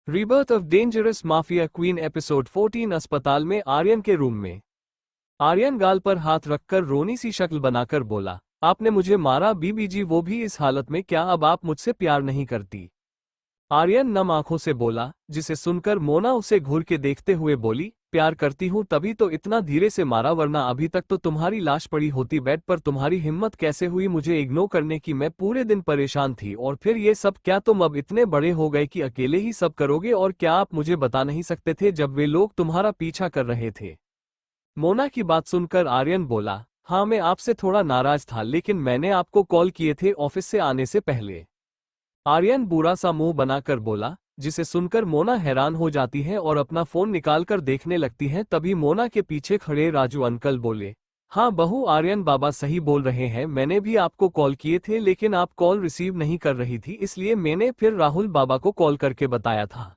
Rebirth of dangerous mafia queen episode 14। अस्पताल में आर्यन के रूम में आर्यन गाल पर हाथ रखकर रोनी सी शक्ल बनाकर बोला, आपने मुझे मारा बीबी जी, वो भी इस हालत में। क्या अब आप मुझसे प्यार नहीं करती? आर्यन नम आंखों से बोला, जिसे सुनकर मोना उसे घूर के देखते हुए बोली, प्यार करती हूँ तभी तो इतना धीरे से मारा, वरना अभी तक तो तुम्हारी लाश पड़ी होती बेड पर। तुम्हारी हिम्मत कैसे हुई मुझे इग्नोर करने की? मैं पूरे दिन परेशान थी। और फिर ये सब क्या? तुम अब इतने बड़े हो गए कि अकेले ही सब करोगे? और क्या आप मुझे बता नहीं सकते थे जब वे लोग तुम्हारा पीछा कर रहे थे? मोना की बात सुनकर आर्यन बोला, हाँ मैं आपसे थोड़ा नाराज था, लेकिन मैंने आपको कॉल किए थे ऑफिस से आने से पहले। आर्यन बुरा सा मुंह बनाकर बोला, जिसे सुनकर मोना हैरान हो जाती है और अपना फोन निकालकर देखने लगती है। तभी मोना के पीछे खड़े राजू अंकल बोले, हाँ बहू, आर्यन बाबा सही बोल रहे हैं, मैंने भी आपको कॉल किए थे लेकिन आप कॉल रिसीव नहीं कर रही थी, इसलिए मैंने फिर राहुल बाबा को कॉल करके बताया था।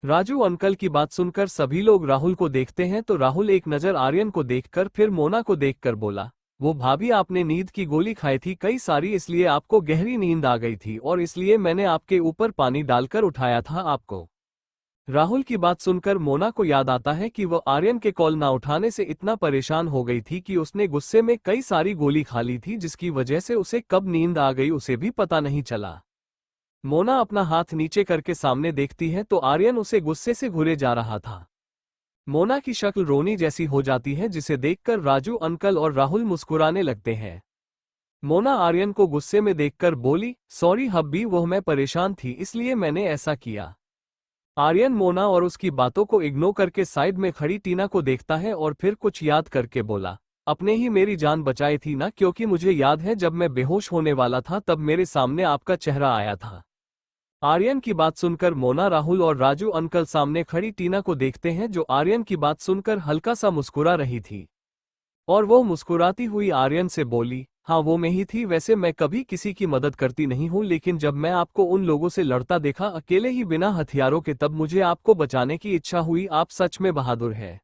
राजू अंकल की बात सुनकर सभी लोग राहुल को देखते हैं तो राहुल एक नज़र आर्यन को देखकर फिर मोना को देखकर बोला, वो भाभी आपने नींद की गोली खाई थी कई सारी, इसलिए आपको गहरी नींद आ गई थी और इसलिए मैंने आपके ऊपर पानी डालकर उठाया था आपको। राहुल की बात सुनकर मोना को याद आता है कि वो आर्यन के कॉल ना उठाने से इतना परेशान हो गई थी कि उसने गुस्से में कई सारी गोली खा ली थी, जिसकी वजह से उसे कब नींद आ गई उसे भी पता नहीं चला। मोना अपना हाथ नीचे करके सामने देखती है तो आर्यन उसे गुस्से से घूरे जा रहा था। मोना की शक्ल रोनी जैसी हो जाती है, जिसे देखकर राजू अंकल और राहुल मुस्कुराने लगते हैं। मोना आर्यन को गुस्से में देखकर बोली, सॉरी हब्बी, वो मैं परेशान थी इसलिए मैंने ऐसा किया। आर्यन मोना और उसकी बातों को इग्नोर करके साइड में खड़ी टीना को देखता है और फिर कुछ याद करके बोला, अपने ही मेरी जान बचाई थी ना, क्योंकि मुझे याद है जब मैं बेहोश होने वाला था तब मेरे सामने आपका चेहरा आया था। आर्यन की बात सुनकर मोना राहुल और राजू अंकल सामने खड़ी टीना को देखते हैं, जो आर्यन की बात सुनकर हल्का सा मुस्कुरा रही थी। और वो मुस्कुराती हुई आर्यन से बोली, हाँ वो मैं ही थी, वैसे मैं कभी किसी की मदद करती नहीं हूँ, लेकिन जब मैं आपको उन लोगों से लड़ता देखा अकेले ही बिना हथियारों के, तब मुझे आपको बचाने की इच्छा हुई। आप सच में बहादुर है।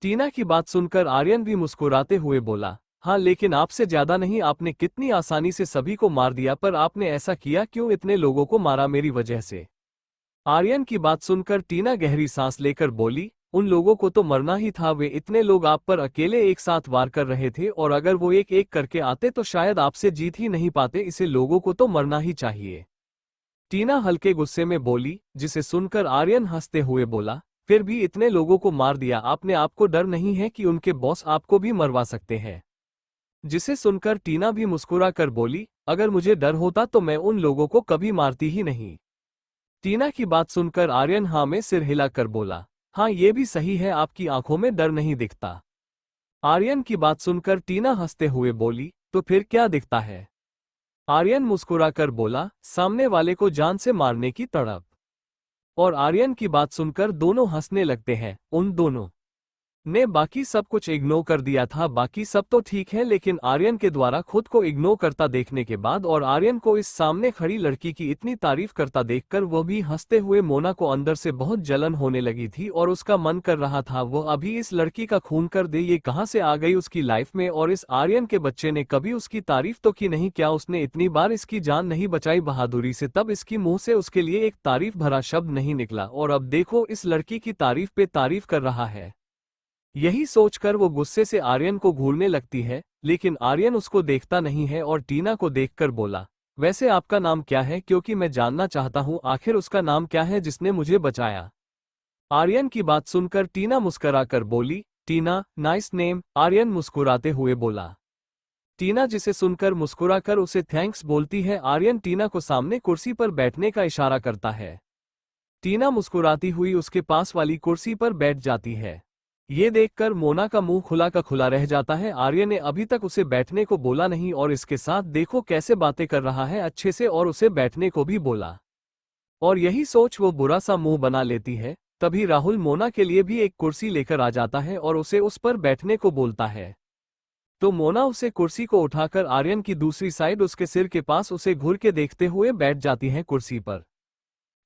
टीना की बात सुनकर आर्यन भी मुस्कुराते हुए बोला, हाँ लेकिन आपसे ज्यादा नहीं, आपने कितनी आसानी से सभी को मार दिया, पर आपने ऐसा किया क्यों? इतने लोगों को मारा मेरी वजह से। आर्यन की बात सुनकर टीना गहरी सांस लेकर बोली, उन लोगों को तो मरना ही था, वे इतने लोग आप पर अकेले एक साथ वार कर रहे थे और अगर वो एक एक करके आते तो शायद आपसे जीत ही नहीं पाते, इसे लोगों को तो मरना ही चाहिए। टीना हल्के गुस्से में बोली, जिसे सुनकर आर्यन हंसते हुए बोला, फिर भी इतने लोगों को मार दिया आपने, आपको डर नहीं है कि उनके बॉस आपको भी मरवा सकते हैं? जिसे सुनकर टीना भी मुस्कुरा कर बोली, अगर मुझे डर होता तो मैं उन लोगों को कभी मारती ही नहीं। टीना की बात सुनकर आर्यन हाँ में सिर हिलाकर बोला, हाँ ये भी सही है, आपकी आंखों में डर नहीं दिखता। आर्यन की बात सुनकर टीना हंसते हुए बोली, तो फिर क्या दिखता है? आर्यन मुस्कुराकर बोला, सामने वाले को जान से मारने की तड़प। और आर्यन की बात सुनकर दोनों हंसने लगते हैं। उन दोनों ने बाकी सब कुछ इग्नोर कर दिया था, बाकी सब तो ठीक है, लेकिन आर्यन के द्वारा खुद को इग्नोर करता देखने के बाद और आर्यन को इस सामने खड़ी लड़की की इतनी तारीफ करता देखकर वो भी हंसते हुए मोना को अंदर से बहुत जलन होने लगी थी और उसका मन कर रहा था वो अभी इस लड़की का खून कर दे। ये कहां से आ गई उसकी लाइफ में और इस आर्यन के बच्चे ने कभी उसकी तारीफ तो की नहीं, क्या उसने इतनी बार इसकी जान नहीं बचाई बहादुरी से, तब इसकी मुंह से उसके लिए एक तारीफ भरा शब्द नहीं निकला और अब देखो इस लड़की की तारीफ पे तारीफ कर रहा है। यही सोचकर वो गुस्से से आर्यन को घूरने लगती है, लेकिन आर्यन उसको देखता नहीं है और टीना को देखकर बोला, वैसे आपका नाम क्या है, क्योंकि मैं जानना चाहता हूँ आखिर उसका नाम क्या है जिसने मुझे बचाया। आर्यन की बात सुनकर टीना मुस्कुराकर बोली, टीना, नाइस नेम। आर्यन मुस्कुराते हुए बोला। टीना जिसे सुनकर मुस्कुराकर उसे थैंक्स बोलती है। आर्यन टीना को सामने कुर्सी पर बैठने का इशारा करता है। टीना मुस्कुराती हुई उसके पास वाली कुर्सी पर बैठ जाती है। ये देखकर मोना का मुंह खुला का खुला रह जाता है। आर्यन ने अभी तक उसे बैठने को बोला नहीं और इसके साथ देखो कैसे बातें कर रहा है अच्छे से, और उसे बैठने को भी बोला। और यही सोच वो बुरा सा मुंह बना लेती है। तभी राहुल मोना के लिए भी एक कुर्सी लेकर आ जाता है और उसे उस पर बैठने को बोलता है। तो मोना उसे कुर्सी को उठाकर आर्यन की दूसरी साइड उसके सिर के पास उसे घूर के देखते हुए बैठ जाती है कुर्सी पर।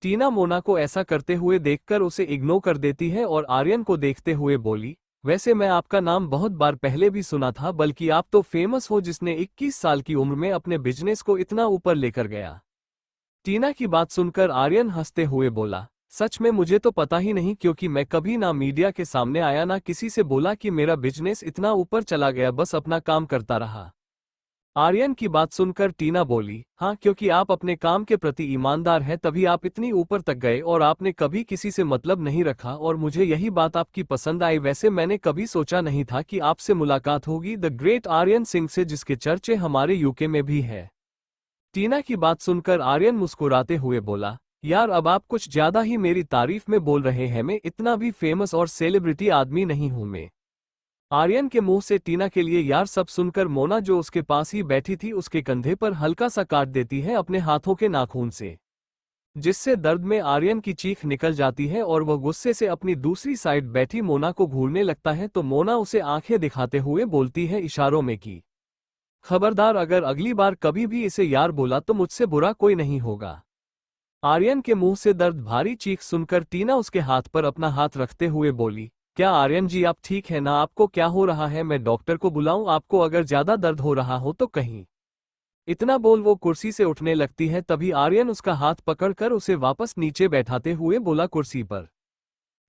टीना मोना को ऐसा करते हुए देखकर उसे इग्नोर कर देती है और आर्यन को देखते हुए बोली, वैसे मैं आपका नाम बहुत बार पहले भी सुना था, बल्कि आप तो फेमस हो जिसने 21 साल की उम्र में अपने बिजनेस को इतना ऊपर लेकर गया। टीना की बात सुनकर आर्यन हंसते हुए बोला, सच में मुझे तो पता ही नहीं, क्योंकि मैं कभी ना मीडिया के सामने आया ना किसी से बोला कि मेरा बिजनेस इतना ऊपर चला गया, बस अपना काम करता रहा। आर्यन की बात सुनकर टीना बोली, हाँ, क्योंकि आप अपने काम के प्रति ईमानदार हैं तभी आप इतनी ऊपर तक गए और आपने कभी किसी से मतलब नहीं रखा, और मुझे यही बात आपकी पसंद आई। वैसे मैंने कभी सोचा नहीं था कि आपसे मुलाकात होगी, द ग्रेट आर्यन सिंह से, जिसके चर्चे हमारे यूके में भी है। टीना की बात सुनकर आर्यन मुस्कुराते हुए बोला, यार अब आप कुछ ज्यादा ही मेरी तारीफ में बोल रहे हैं, मैं इतना भी फेमस और सेलिब्रिटी आदमी नहीं हूं मैं। आर्यन के मुंह से टीना के लिए यार सब सुनकर मोना जो उसके पास ही बैठी थी उसके कंधे पर हल्का सा काट देती है अपने हाथों के नाखून से, जिससे दर्द में आर्यन की चीख निकल जाती है और वह गुस्से से अपनी दूसरी साइड बैठी मोना को घूरने लगता है, तो मोना उसे आंखें दिखाते हुए बोलती है इशारों में कि खबरदार, अगर अगली बार कभी भी इसे यार बोला तो मुझसे बुरा कोई नहीं होगा। आर्यन के मुंह से दर्द भारी चीख सुनकर टीना उसके हाथ पर अपना हाथ रखते हुए बोली, क्या आर्यन जी आप ठीक है ना? आपको क्या हो रहा है? मैं डॉक्टर को बुलाऊं आपको अगर ज्यादा दर्द हो रहा हो तो? कहीं इतना बोल वो कुर्सी से उठने लगती है, तभी आर्यन उसका हाथ पकड़कर उसे वापस नीचे बैठाते हुए बोला कुर्सी पर,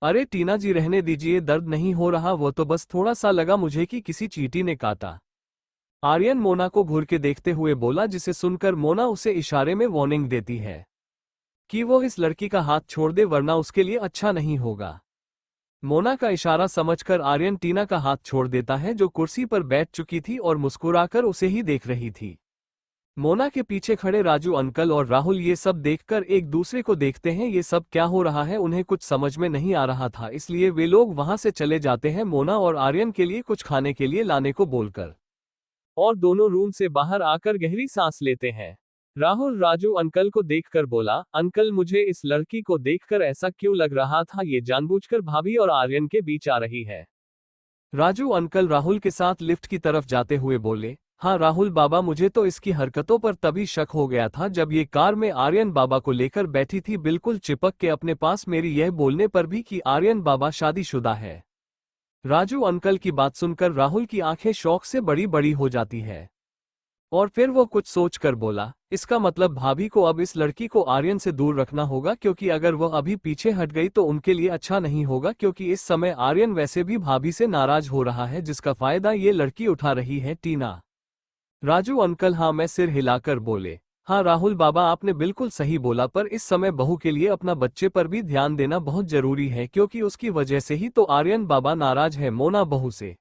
अरे टीना जी रहने दीजिए, दर्द नहीं हो रहा, वो तो बस थोड़ा सा लगा मुझे कि किसी चींटी ने काटा। आर्यन मोना को घूर के देखते हुए बोला, जिसे सुनकर मोना उसे इशारे में वार्निंग देती है कि वो इस लड़की का हाथ छोड़ दे वरना उसके लिए अच्छा नहीं होगा। मोना का इशारा समझकर आर्यन टीना का हाथ छोड़ देता है, जो कुर्सी पर बैठ चुकी थी और मुस्कुराकर उसे ही देख रही थी। मोना के पीछे खड़े राजू अंकल और राहुल ये सब देखकर एक दूसरे को देखते हैं, ये सब क्या हो रहा है? उन्हें कुछ समझ में नहीं आ रहा था, इसलिए वे लोग वहां से चले जाते हैं मोना और आर्यन के लिए कुछ खाने के लिए लाने को बोलकर, और दोनों रूम से बाहर आकर गहरी सांस लेते हैं। राहुल राजू अंकल को देखकर बोला, अंकल मुझे इस लड़की को देखकर ऐसा क्यों लग रहा था, ये जानबूझकर भाभी और आर्यन के बीच आ रही है। राजू अंकल राहुल के साथ लिफ्ट की तरफ जाते हुए बोले, हाँ राहुल बाबा, मुझे तो इसकी हरकतों पर तभी शक हो गया था जब ये कार में आर्यन बाबा को लेकर बैठी थी, बिल्कुल चिपक के अपने पास, मेरी यह बोलने पर भी कि आर्यन बाबा शादीशुदा है। राजू अंकल की बात सुनकर राहुल की आंखें शौक से बड़ी बड़ी हो जाती है, और फिर वो कुछ सोचकर बोला, इसका मतलब भाभी को अब इस लड़की को आर्यन से दूर रखना होगा, क्योंकि अगर वह अभी पीछे हट गई तो उनके लिए अच्छा नहीं होगा, क्योंकि इस समय आर्यन वैसे भी भाभी से नाराज हो रहा है, जिसका फायदा ये लड़की उठा रही है। टीना राजू अंकल हाँ में सिर हिलाकर बोले, हाँ राहुल बाबा आपने बिल्कुल सही बोला, पर इस समय बहू के लिए अपना बच्चे पर भी ध्यान देना बहुत जरूरी है, क्योंकि उसकी वजह से ही तो आर्यन बाबा नाराज है मोना बहू से।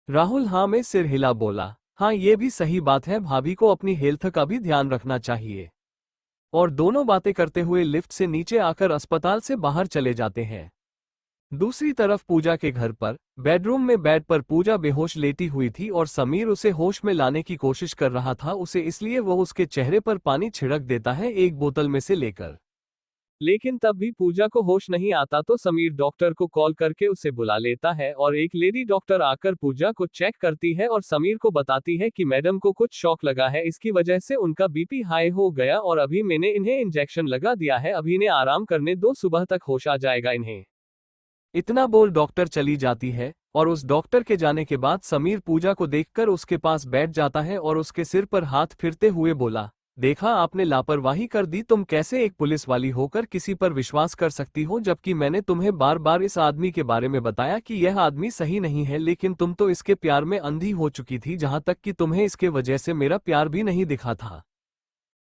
राहुल हाँ में सिर हिला बोला, हाँ ये भी सही बात है, भाभी को अपनी हेल्थ का भी ध्यान रखना चाहिए। और दोनों बातें करते हुए लिफ्ट से नीचे आकर अस्पताल से बाहर चले जाते हैं। दूसरी तरफ पूजा के घर पर बेडरूम में बेड पर पूजा बेहोश लेटी हुई थी और समीर उसे होश में लाने की कोशिश कर रहा था उसे, इसलिए वह उसके चेहरे पर पानी छिड़क देता है एक बोतल में से लेकर। लेकिन तब भी पूजा को होश नहीं आता, तो समीर डॉक्टर को कॉल करके उसे बुला लेता है और एक लेडी डॉक्टर आकर पूजा को चेक करती है और समीर को बताती है कि मैडम को कुछ शॉक लगा है, इसकी वजह से उनका बीपी हाई हो गया और अभी मैंने इन्हें इंजेक्शन लगा दिया है, अभी इन्हें आराम करने दो, सुबह तक होश आ जाएगा इन्हें। इतना बोल डॉक्टर चली जाती है और उस डॉक्टर के जाने के बाद समीर पूजा को देखकर उसके पास बैठ जाता है और उसके सिर पर हाथ फिरते हुए बोला, देखा आपने लापरवाही कर दी, तुम कैसे एक पुलिस वाली होकर किसी पर विश्वास कर सकती हो, जबकि मैंने तुम्हें बार बार इस आदमी के बारे में बताया कि यह आदमी सही नहीं है, लेकिन तुम तो इसके प्यार में अंधी हो चुकी थी, जहां तक कि तुम्हें इसके वजह से मेरा प्यार भी नहीं दिखा था।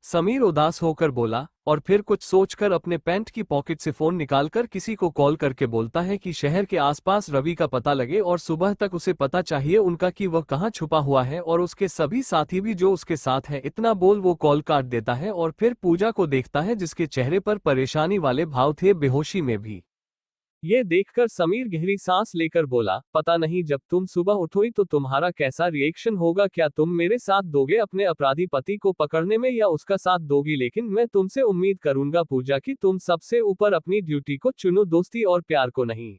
समीर उदास होकर बोला और फिर कुछ सोचकर अपने पैंट की पॉकेट से फोन निकालकर किसी को कॉल करके बोलता है कि शहर के आसपास रवि का पता लगे और सुबह तक उसे पता चाहिए उनका कि वह कहाँ छुपा हुआ है और उसके सभी साथी भी जो उसके साथ हैं। इतना बोल वो कॉल काट देता है और फिर पूजा को देखता है जिसके चेहरे पर परेशानी वाले भाव थे, बेहोशी में भी। ये देखकर समीर गहरी सांस लेकर बोला, पता नहीं जब तुम सुबह उठोई तो तुम्हारा कैसा रिएक्शन होगा, क्या तुम मेरे साथ दोगे अपने अपराधी पति को पकड़ने में या उसका साथ दोगी, लेकिन मैं तुमसे उम्मीद करूंगा पूजा कि तुम सबसे ऊपर अपनी ड्यूटी को चुनो, दोस्ती और प्यार को नहीं।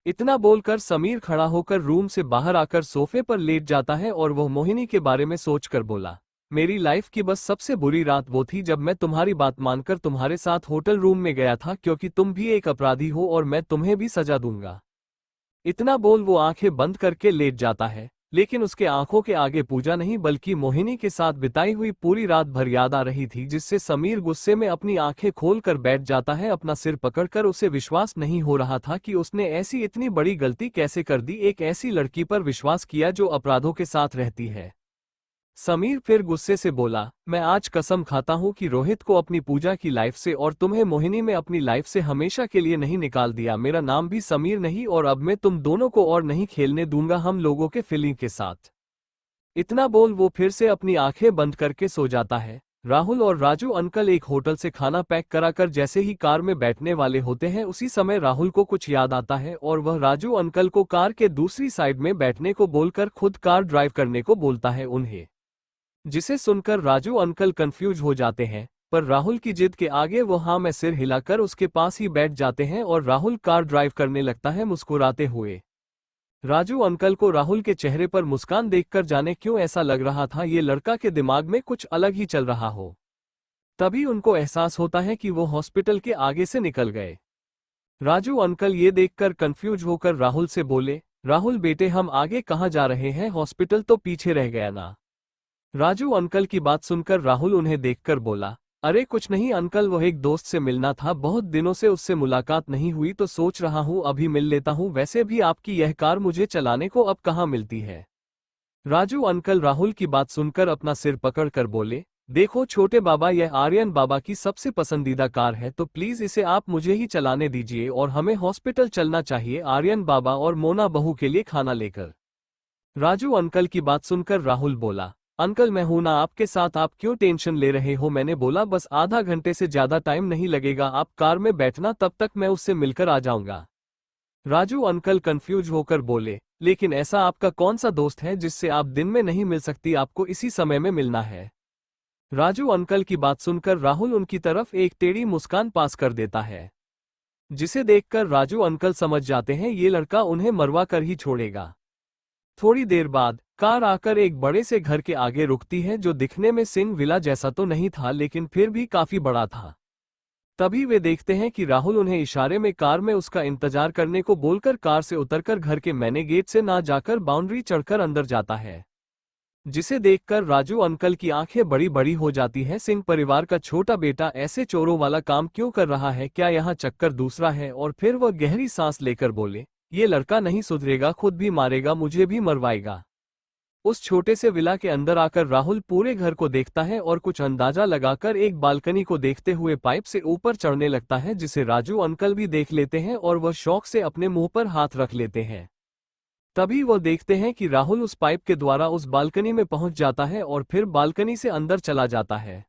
इतना बोलकर समीर खड़ा होकर रूम से बाहर आकर सोफे पर लेट जाता है और वह मोहिनी के बारे में सोचकर बोला, मेरी लाइफ की बस सबसे बुरी रात वो थी जब मैं तुम्हारी बात मानकर तुम्हारे साथ होटल रूम में गया था, क्योंकि तुम भी एक अपराधी हो और मैं तुम्हें भी सजा दूंगा। इतना बोल वो आंखें बंद करके लेट जाता है लेकिन उसके आंखों के आगे पूजा नहीं बल्कि मोहिनी के साथ बिताई हुई पूरी रात भर याद आ रही थी, जिससे समीर गुस्से में अपनी आंखें खोलकर बैठ जाता है। अपना सिर पकड़कर उसे विश्वास नहीं हो रहा था कि उसने ऐसी इतनी बड़ी गलती कैसे कर दी, एक ऐसी लड़की पर विश्वास किया जो अपराधों के साथ रहती है। समीर फिर गुस्से से बोला, मैं आज कसम खाता हूं कि रोहित को अपनी पूजा की लाइफ से और तुम्हें मोहिनी में अपनी लाइफ से हमेशा के लिए नहीं निकाल दिया। मेरा नाम भी समीर नहीं और अब मैं तुम दोनों को और नहीं खेलने दूंगा हम लोगों के फीलिंग के साथ। इतना बोल वो फिर से अपनी आंखें बंद करके सो जाता है। राहुल और राजू अंकल एक होटल से खाना पैक कराकर जैसे ही कार में बैठने वाले होते हैं, उसी समय राहुल को कुछ याद आता है और वह राजू अंकल को कार के दूसरी साइड में बैठने को बोलकर खुद कार ड्राइव करने को बोलता है उन्हें। जिसे सुनकर राजू अंकल कंफ्यूज हो जाते हैं, पर राहुल की जिद के आगे वो हाँ में सिर हिलाकर उसके पास ही बैठ जाते हैं और राहुल कार ड्राइव करने लगता है मुस्कुराते हुए। राजू अंकल को राहुल के चेहरे पर मुस्कान देखकर जाने क्यों ऐसा लग रहा था ये लड़का के दिमाग में कुछ अलग ही चल रहा हो। तभी उनको एहसास होता है कि वो हॉस्पिटल के आगे से निकल गए। राजू अंकल ये देखकर कंफ्यूज होकर राहुल से बोले, राहुल बेटे हम आगे कहाँ जा रहे हैं, हॉस्पिटल तो पीछे रह गया ना। राजू अंकल की बात सुनकर राहुल उन्हें देखकर बोला, अरे कुछ नहीं अंकल, वो एक दोस्त से मिलना था, बहुत दिनों से उससे मुलाकात नहीं हुई तो सोच रहा हूँ अभी मिल लेता हूँ। वैसे भी आपकी यह कार मुझे चलाने को अब कहाँ मिलती है। राजू अंकल राहुल की बात सुनकर अपना सिर पकड़कर बोले, देखो छोटे बाबा, यह आर्यन बाबा की सबसे पसंदीदा कार है, तो प्लीज इसे आप मुझे ही चलाने दीजिए और हमें हॉस्पिटल चलना चाहिए आर्यन बाबा और मोना बहू के लिए खाना लेकर। राजू अंकल की बात सुनकर राहुल बोला, अंकल मैं हूं ना आपके साथ, आप क्यों टेंशन ले रहे हो। मैंने बोला बस आधा घंटे से ज्यादा टाइम नहीं लगेगा, आप कार में बैठना, तब तक मैं उससे मिलकर आ जाऊंगा। राजू अंकल कंफ्यूज होकर बोले, लेकिन ऐसा आपका कौन सा दोस्त है जिससे आप दिन में नहीं मिल सकती, आपको इसी समय में मिलना है। राजू अंकल की बात सुनकर राहुल उनकी तरफ एक टेढ़ी मुस्कान पास कर देता है, जिसे देखकर राजू अंकल समझ जाते हैं ये लड़का उन्हें मरवा कर ही छोड़ेगा। थोड़ी देर बाद कार आकर एक बड़े से घर के आगे रुकती है, जो दिखने में सिंह विला जैसा तो नहीं था लेकिन फिर भी काफी बड़ा था। तभी वे देखते हैं कि राहुल उन्हें इशारे में कार में उसका इंतजार करने को बोलकर कार से उतरकर घर के मैन गेट से ना जाकर बाउंड्री चढ़कर अंदर जाता है, जिसे देखकर राजू अंकल की आंखें बड़ी बड़ी हो जाती हैं। सिंह परिवार का छोटा बेटा ऐसे चोरों वाला काम क्यों कर रहा है, क्या यहाँ चक्कर दूसरा है। और फिर वह गहरी सांस लेकर बोले, ये लड़का नहीं सुधरेगा, खुद भी मारेगा, मुझे भी मरवाएगा। उस छोटे से विला के अंदर आकर राहुल पूरे घर को देखता है और कुछ अंदाजा लगाकर एक बालकनी को देखते हुए पाइप से ऊपर चढ़ने लगता है, जिसे राजू अंकल भी देख लेते हैं और वह शौक से अपने मुंह पर हाथ रख लेते हैं। तभी वो देखते हैं कि राहुल उस पाइप के द्वारा उस बालकनी में पहुंच जाता है और फिर बालकनी से अंदर चला जाता है।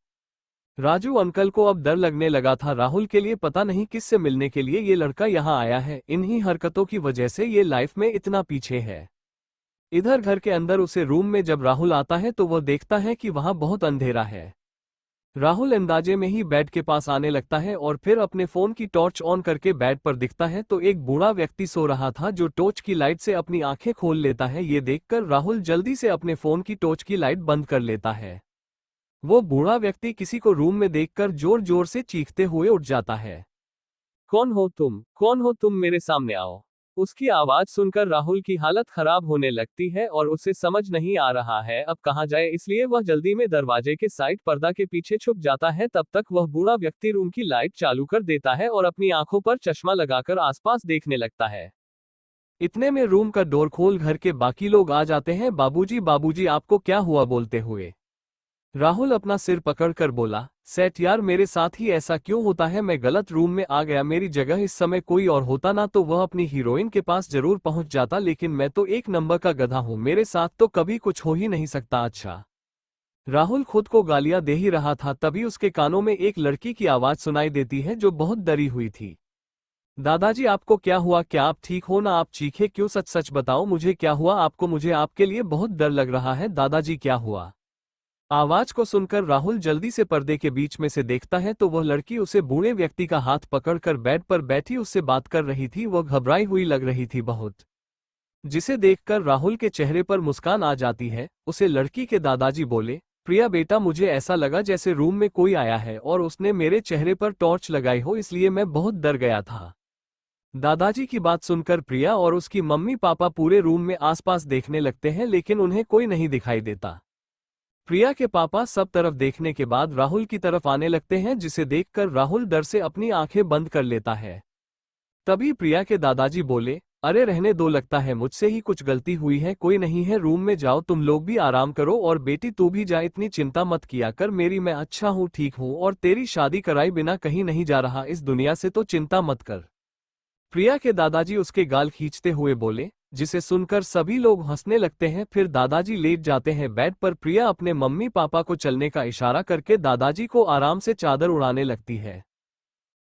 राजू अंकल को अब डर लगने लगा था, राहुल के लिए पता नहीं किससे मिलने के लिए ये लड़का यहाँ आया है, इन्हीं हरकतों की वजह से ये लाइफ में इतना पीछे है। इधर घर के अंदर उसे रूम में जब राहुल आता है तो वह देखता है कि वहां बहुत अंधेरा है। राहुल अंदाजे में ही बेड के पास आने लगता है और फिर अपने फोन की टॉर्च ऑन करके बेड पर दिखता है तो एक बूढ़ा व्यक्ति सो रहा था, जो टॉर्च की लाइट से अपनी आंखें खोल लेता है। ये देखकर राहुल जल्दी से अपने फोन की टॉर्च की लाइट बंद कर लेता है। वो बूढ़ा व्यक्ति किसी को रूम में देखकर जोर जोर से चीखते हुए उठ जाता है, कौन हो तुम, कौन हो तुम, मेरे सामने आओ। उसकी आवाज सुनकर राहुल की हालत खराब होने लगती है और उसे समझ नहीं आ रहा है अब कहाँ जाए, इसलिए वह जल्दी में दरवाजे के साइड पर्दा के पीछे छुप जाता है। तब तक वह बूढ़ा व्यक्ति रूम की लाइट चालू कर देता है और अपनी आंखों पर चश्मा लगाकर आसपास देखने लगता है। इतने में रूम का डोर खोल घर के बाकी लोग आ जाते हैं। बाबूजी बाबूजी आपको क्या हुआ, बोलते हुए राहुल अपना सिर पकड़कर बोला, सेठ यार मेरे साथ ही ऐसा क्यों होता है, मैं गलत रूम में आ गया, मेरी जगह इस समय कोई और होता ना तो वह अपनी हीरोइन के पास जरूर पहुंच जाता, लेकिन मैं तो एक नंबर का गधा हूं, मेरे साथ तो कभी कुछ हो ही नहीं सकता। अच्छा। राहुल खुद को गालियां दे ही रहा था, तभी उसके कानों में एक लड़की की आवाज सुनाई देती है जो बहुत डरी हुई थी। दादाजी आपको क्या हुआ, क्या आप ठीक हो ना, आप चीखे क्यों, सच सच बताओ मुझे क्या हुआ आपको, मुझे आपके लिए बहुत डर लग रहा है। दादाजी क्या हुआ। आवाज को सुनकर राहुल जल्दी से पर्दे के बीच में से देखता है तो वह लड़की उसे बूढ़े व्यक्ति का हाथ पकड़कर बेड पर बैठी उससे बात कर रही थी। वह घबराई हुई लग रही थी बहुत, जिसे देखकर राहुल के चेहरे पर मुस्कान आ जाती है। उसे लड़की के दादाजी बोले, प्रिया बेटा मुझे ऐसा लगा जैसे रूम में कोई आया है और उसने मेरे चेहरे पर टॉर्च लगाई हो, इसलिए मैं बहुत डर गया था। दादाजी की बात सुनकर प्रिया और उसकी मम्मी पापा पूरे रूम में आसपास देखने लगते हैं लेकिन उन्हें कोई नहीं दिखाई देता। प्रिया के पापा सब तरफ देखने के बाद राहुल की तरफ आने लगते हैं जिसे देखकर राहुल डर से अपनी आंखें बंद कर लेता है। तभी प्रिया के दादाजी बोले, अरे रहने दो, लगता है मुझसे ही कुछ गलती हुई है, कोई नहीं है, रूम में जाओ, तुम लोग भी आराम करो और बेटी तू भी जा, इतनी चिंता मत किया कर मेरी, मैं अच्छा हूँ, ठीक हूँ और तेरी शादी कराई बिना कहीं नहीं जा रहा इस दुनिया से, तो चिंता मत कर। प्रिया के दादाजी उसके गाल खींचते हुए बोले, जिसे सुनकर सभी लोग हंसने लगते हैं। फिर दादाजी लेट जाते हैं बेड पर। प्रिया अपने मम्मी पापा को चलने का इशारा करके दादाजी को आराम से चादर उड़ाने लगती है।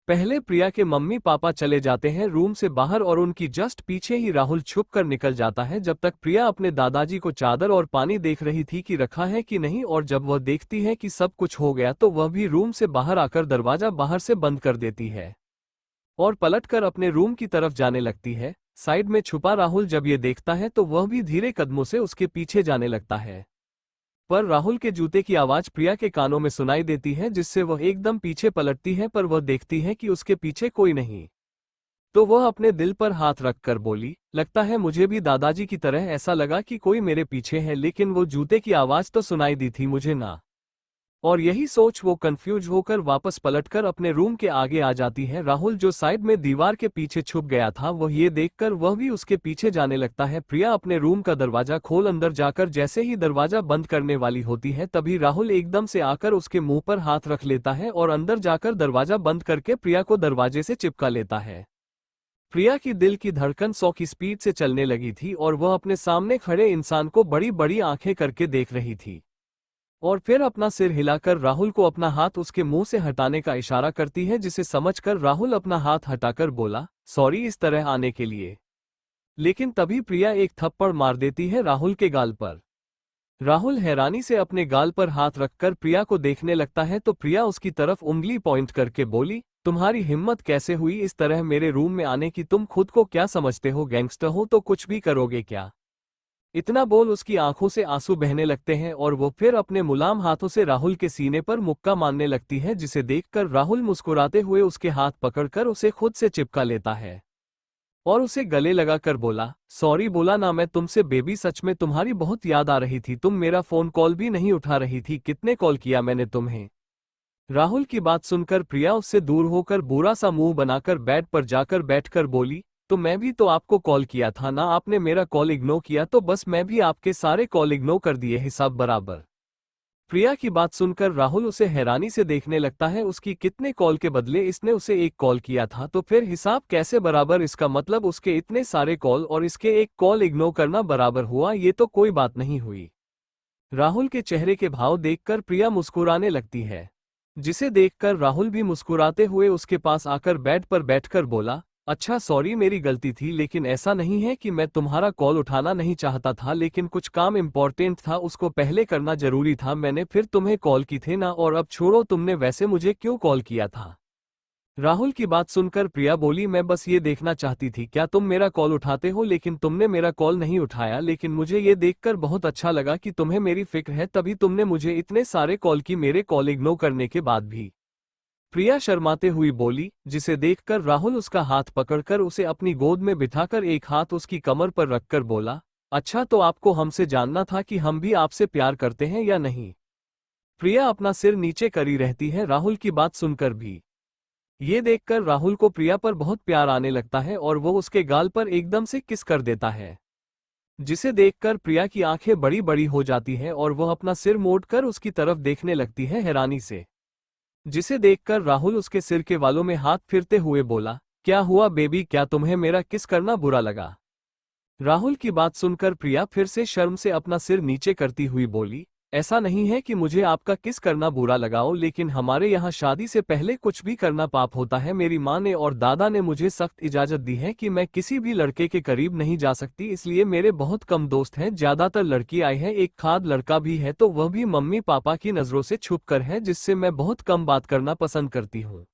पहले प्रिया के मम्मी पापा चले जाते हैं रूम से बाहर और उनकी जस्ट पीछे ही राहुल छुप कर निकल जाता है। जब तक प्रिया अपने दादाजी को चादर और पानी देख रही थी कि रखा है कि नहीं, और जब वह देखती है कि सब कुछ हो गया तो वह भी रूम से बाहर आकर दरवाजा बाहर से बंद कर देती है और पलटकर अपने रूम की तरफ जाने लगती है। साइड में छुपा राहुल जब ये देखता है तो वह भी धीरे कदमों से उसके पीछे जाने लगता है। पर राहुल के जूते की आवाज प्रिया के कानों में सुनाई देती है जिससे वह एकदम पीछे पलटती है, पर वह देखती है कि उसके पीछे कोई नहीं। तो वह अपने दिल पर हाथ रखकर बोली, लगता है मुझे भी दादाजी की तरह ऐसा लगा कि कोई मेरे पीछे है, लेकिन वो जूते की आवाज तो सुनाई दी थी मुझे ना। और यही सोच वो कंफ्यूज होकर वापस पलटकर अपने रूम के आगे आ जाती है। राहुल जो साइड में दीवार के पीछे छुप गया था वह ये देखकर वह भी उसके पीछे जाने लगता है। प्रिया अपने रूम का दरवाजा खोल अंदर जाकर जैसे ही दरवाजा बंद करने वाली होती है तभी राहुल एकदम से आकर उसके मुंह पर हाथ रख लेता है और अंदर जाकर दरवाजा बंद करके प्रिया को दरवाजे से चिपका लेता है। प्रिया की दिल की धड़कन 100 की स्पीड से चलने लगी थी और वह अपने सामने खड़े इंसान को बड़ी बड़ी आंखें करके देख रही थी और फिर अपना सिर हिलाकर राहुल को अपना हाथ उसके मुंह से हटाने का इशारा करती है, जिसे समझकर राहुल अपना हाथ हटाकर बोला, सॉरी इस तरह आने के लिए। लेकिन तभी प्रिया एक थप्पड़ मार देती है राहुल के गाल पर। राहुल हैरानी से अपने गाल पर हाथ रखकर प्रिया को देखने लगता है तो प्रिया उसकी तरफ उंगली पॉइंट करके बोली, तुम्हारी हिम्मत कैसे हुई इस तरह मेरे रूम में आने की, तुम खुद को क्या समझते हो, गैंगस्टर हो तो कुछ भी करोगे क्या। इतना बोल उसकी आंखों से आंसू बहने लगते हैं और वो फिर अपने मुलायम हाथों से राहुल के सीने पर मुक्का मारने लगती है, जिसे देखकर राहुल मुस्कुराते हुए उसके हाथ पकड़कर उसे खुद से चिपका लेता है और उसे गले लगाकर बोला, सॉरी बोला ना मैं तुमसे बेबी, सच में तुम्हारी बहुत याद आ रही थी, तुम मेरा फोन कॉल भी नहीं उठा रही थी, कितने कॉल किया मैंने तुम्हें। राहुल की बात सुनकर प्रिया उससे दूर होकर बुरा सा मुंह बनाकर बेड पर जाकर बैठकर बोली, तो मैं भी तो आपको कॉल किया था ना, आपने मेरा कॉल इग्नोर किया तो बस मैं भी आपके सारे कॉल इग्नोर कर दिए हिसाब बराबर। प्रिया की बात सुनकर राहुल उसे हैरानी से देखने लगता है, उसकी कितने कॉल के बदले इसने उसे एक कॉल किया था तो फिर हिसाब कैसे बराबर, इसका मतलब उसके इतने सारे कॉल और इसके एक कॉल इग्नोर करना बराबर हुआ, ये तो कोई बात नहीं हुई। राहुल के चेहरे के भाव देखकर प्रिया मुस्कुराने लगती है, जिसे देखकर राहुल भी मुस्कुराते हुए उसके पास आकर बेड पर बैठकर बोला, अच्छा सॉरी मेरी गलती थी, लेकिन ऐसा नहीं है कि मैं तुम्हारा कॉल उठाना नहीं चाहता था, लेकिन कुछ काम इम्पोर्टेंट था उसको पहले करना जरूरी था, मैंने फिर तुम्हें कॉल की थे ना, और अब छोड़ो तुमने वैसे मुझे क्यों कॉल किया था। राहुल की बात सुनकर प्रिया बोली, मैं बस ये देखना चाहती थी क्या तुम मेरा कॉल उठाते हो, लेकिन तुमने मेरा कॉल नहीं उठाया, लेकिन मुझे ये देखकर बहुत अच्छा लगा कि तुम्हें मेरी फिक्र है, तभी तुमने मुझे इतने सारे कॉल की मेरे कॉल इग्नोर करने के बाद भी। प्रिया शर्माते हुई बोली, जिसे देखकर राहुल उसका हाथ पकड़कर उसे अपनी गोद में बिठाकर एक हाथ उसकी कमर पर रखकर बोला, अच्छा तो आपको हमसे जानना था कि हम भी आपसे प्यार करते हैं या नहीं। प्रिया अपना सिर नीचे करी रहती है राहुल की बात सुनकर भी। ये देखकर राहुल को प्रिया पर बहुत प्यार आने लगता है और वो उसके गाल पर एकदम से किस कर देता है, जिसे देखकर प्रिया की आंखें बड़ी बड़ी हो जाती हैं और वह अपना सिर मोड़कर उसकी तरफ देखने लगती है हैरानी से, जिसे देखकर राहुल उसके सिर के बालों में हाथ फिरते हुए बोला, क्या हुआ बेबी, क्या तुम्हें मेरा किस करना बुरा लगा। राहुल की बात सुनकर प्रिया फिर से शर्म से अपना सिर नीचे करती हुई बोली, ऐसा नहीं है कि मुझे आपका किस करना बुरा लगाओ, लेकिन हमारे यहाँ शादी से पहले कुछ भी करना पाप होता है, मेरी माँ ने और दादा ने मुझे सख्त इजाजत दी है कि मैं किसी भी लड़के के करीब नहीं जा सकती, इसलिए मेरे बहुत कम दोस्त हैं, ज्यादातर लड़की आई है, एक खाद लड़का भी है तो वह भी मम्मी पापा की नजरों से छुप कर है, जिससे मैं बहुत कम बात करना पसंद करती हूँ।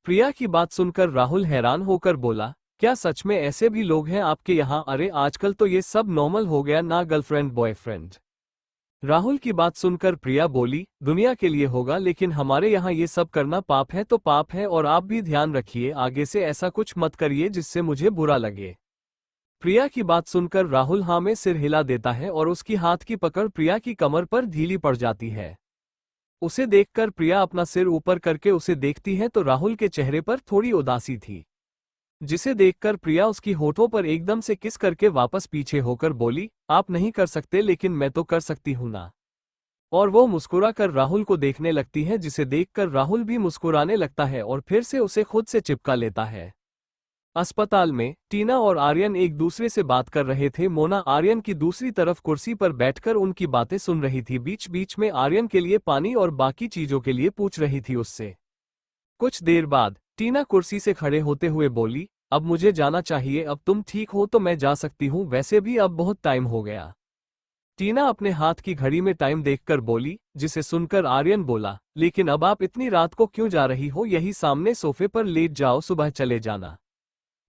प्रिया की बात सुनकर राहुल हैरान होकर बोला, क्या सच में ऐसे भी लोग हैं आपके यहाँ, अरे आजकल तो ये सब नॉर्मल हो गया ना, गर्लफ्रेंड बॉयफ्रेंड। राहुल की बात सुनकर प्रिया बोली, दुनिया के लिए होगा लेकिन हमारे यहाँ ये सब करना पाप है तो पाप है, और आप भी ध्यान रखिए आगे से ऐसा कुछ मत करिए जिससे मुझे बुरा लगे। प्रिया की बात सुनकर राहुल हाँ में सिर हिला देता है और उसकी हाथ की पकड़ प्रिया की कमर पर ढीली पड़ जाती है। उसे देखकर प्रिया अपना सिर ऊपर करके उसे देखती है तो राहुल के चेहरे पर थोड़ी उदासी थी, जिसे देखकर प्रिया उसकी होठों पर एकदम से किस करके वापस पीछे होकर बोली, आप नहीं कर सकते लेकिन मैं तो कर सकती हूं ना। और वो मुस्कुरा कर राहुल को देखने लगती है, जिसे देखकर राहुल भी मुस्कुराने लगता है और फिर से उसे खुद से चिपका लेता है। अस्पताल में टीना और आर्यन एक दूसरे से बात कर रहे थे। मोना आर्यन की दूसरी तरफ कुर्सी पर बैठकर उनकी बातें सुन रही थी। बीच बीच में आर्यन के लिए पानी और बाकी चीजों के लिए पूछ रही थी उससे। कुछ देर बाद टीना कुर्सी से खड़े होते हुए बोली, अब मुझे जाना चाहिए, अब तुम ठीक हो तो मैं जा सकती हूँ, वैसे भी अब बहुत टाइम हो गया। टीना अपने हाथ की घड़ी में टाइम देखकर बोली, जिसे सुनकर आर्यन बोला, लेकिन अब आप इतनी रात को क्यों जा रही हो, यही सामने सोफे पर लेट जाओ, सुबह चले जाना।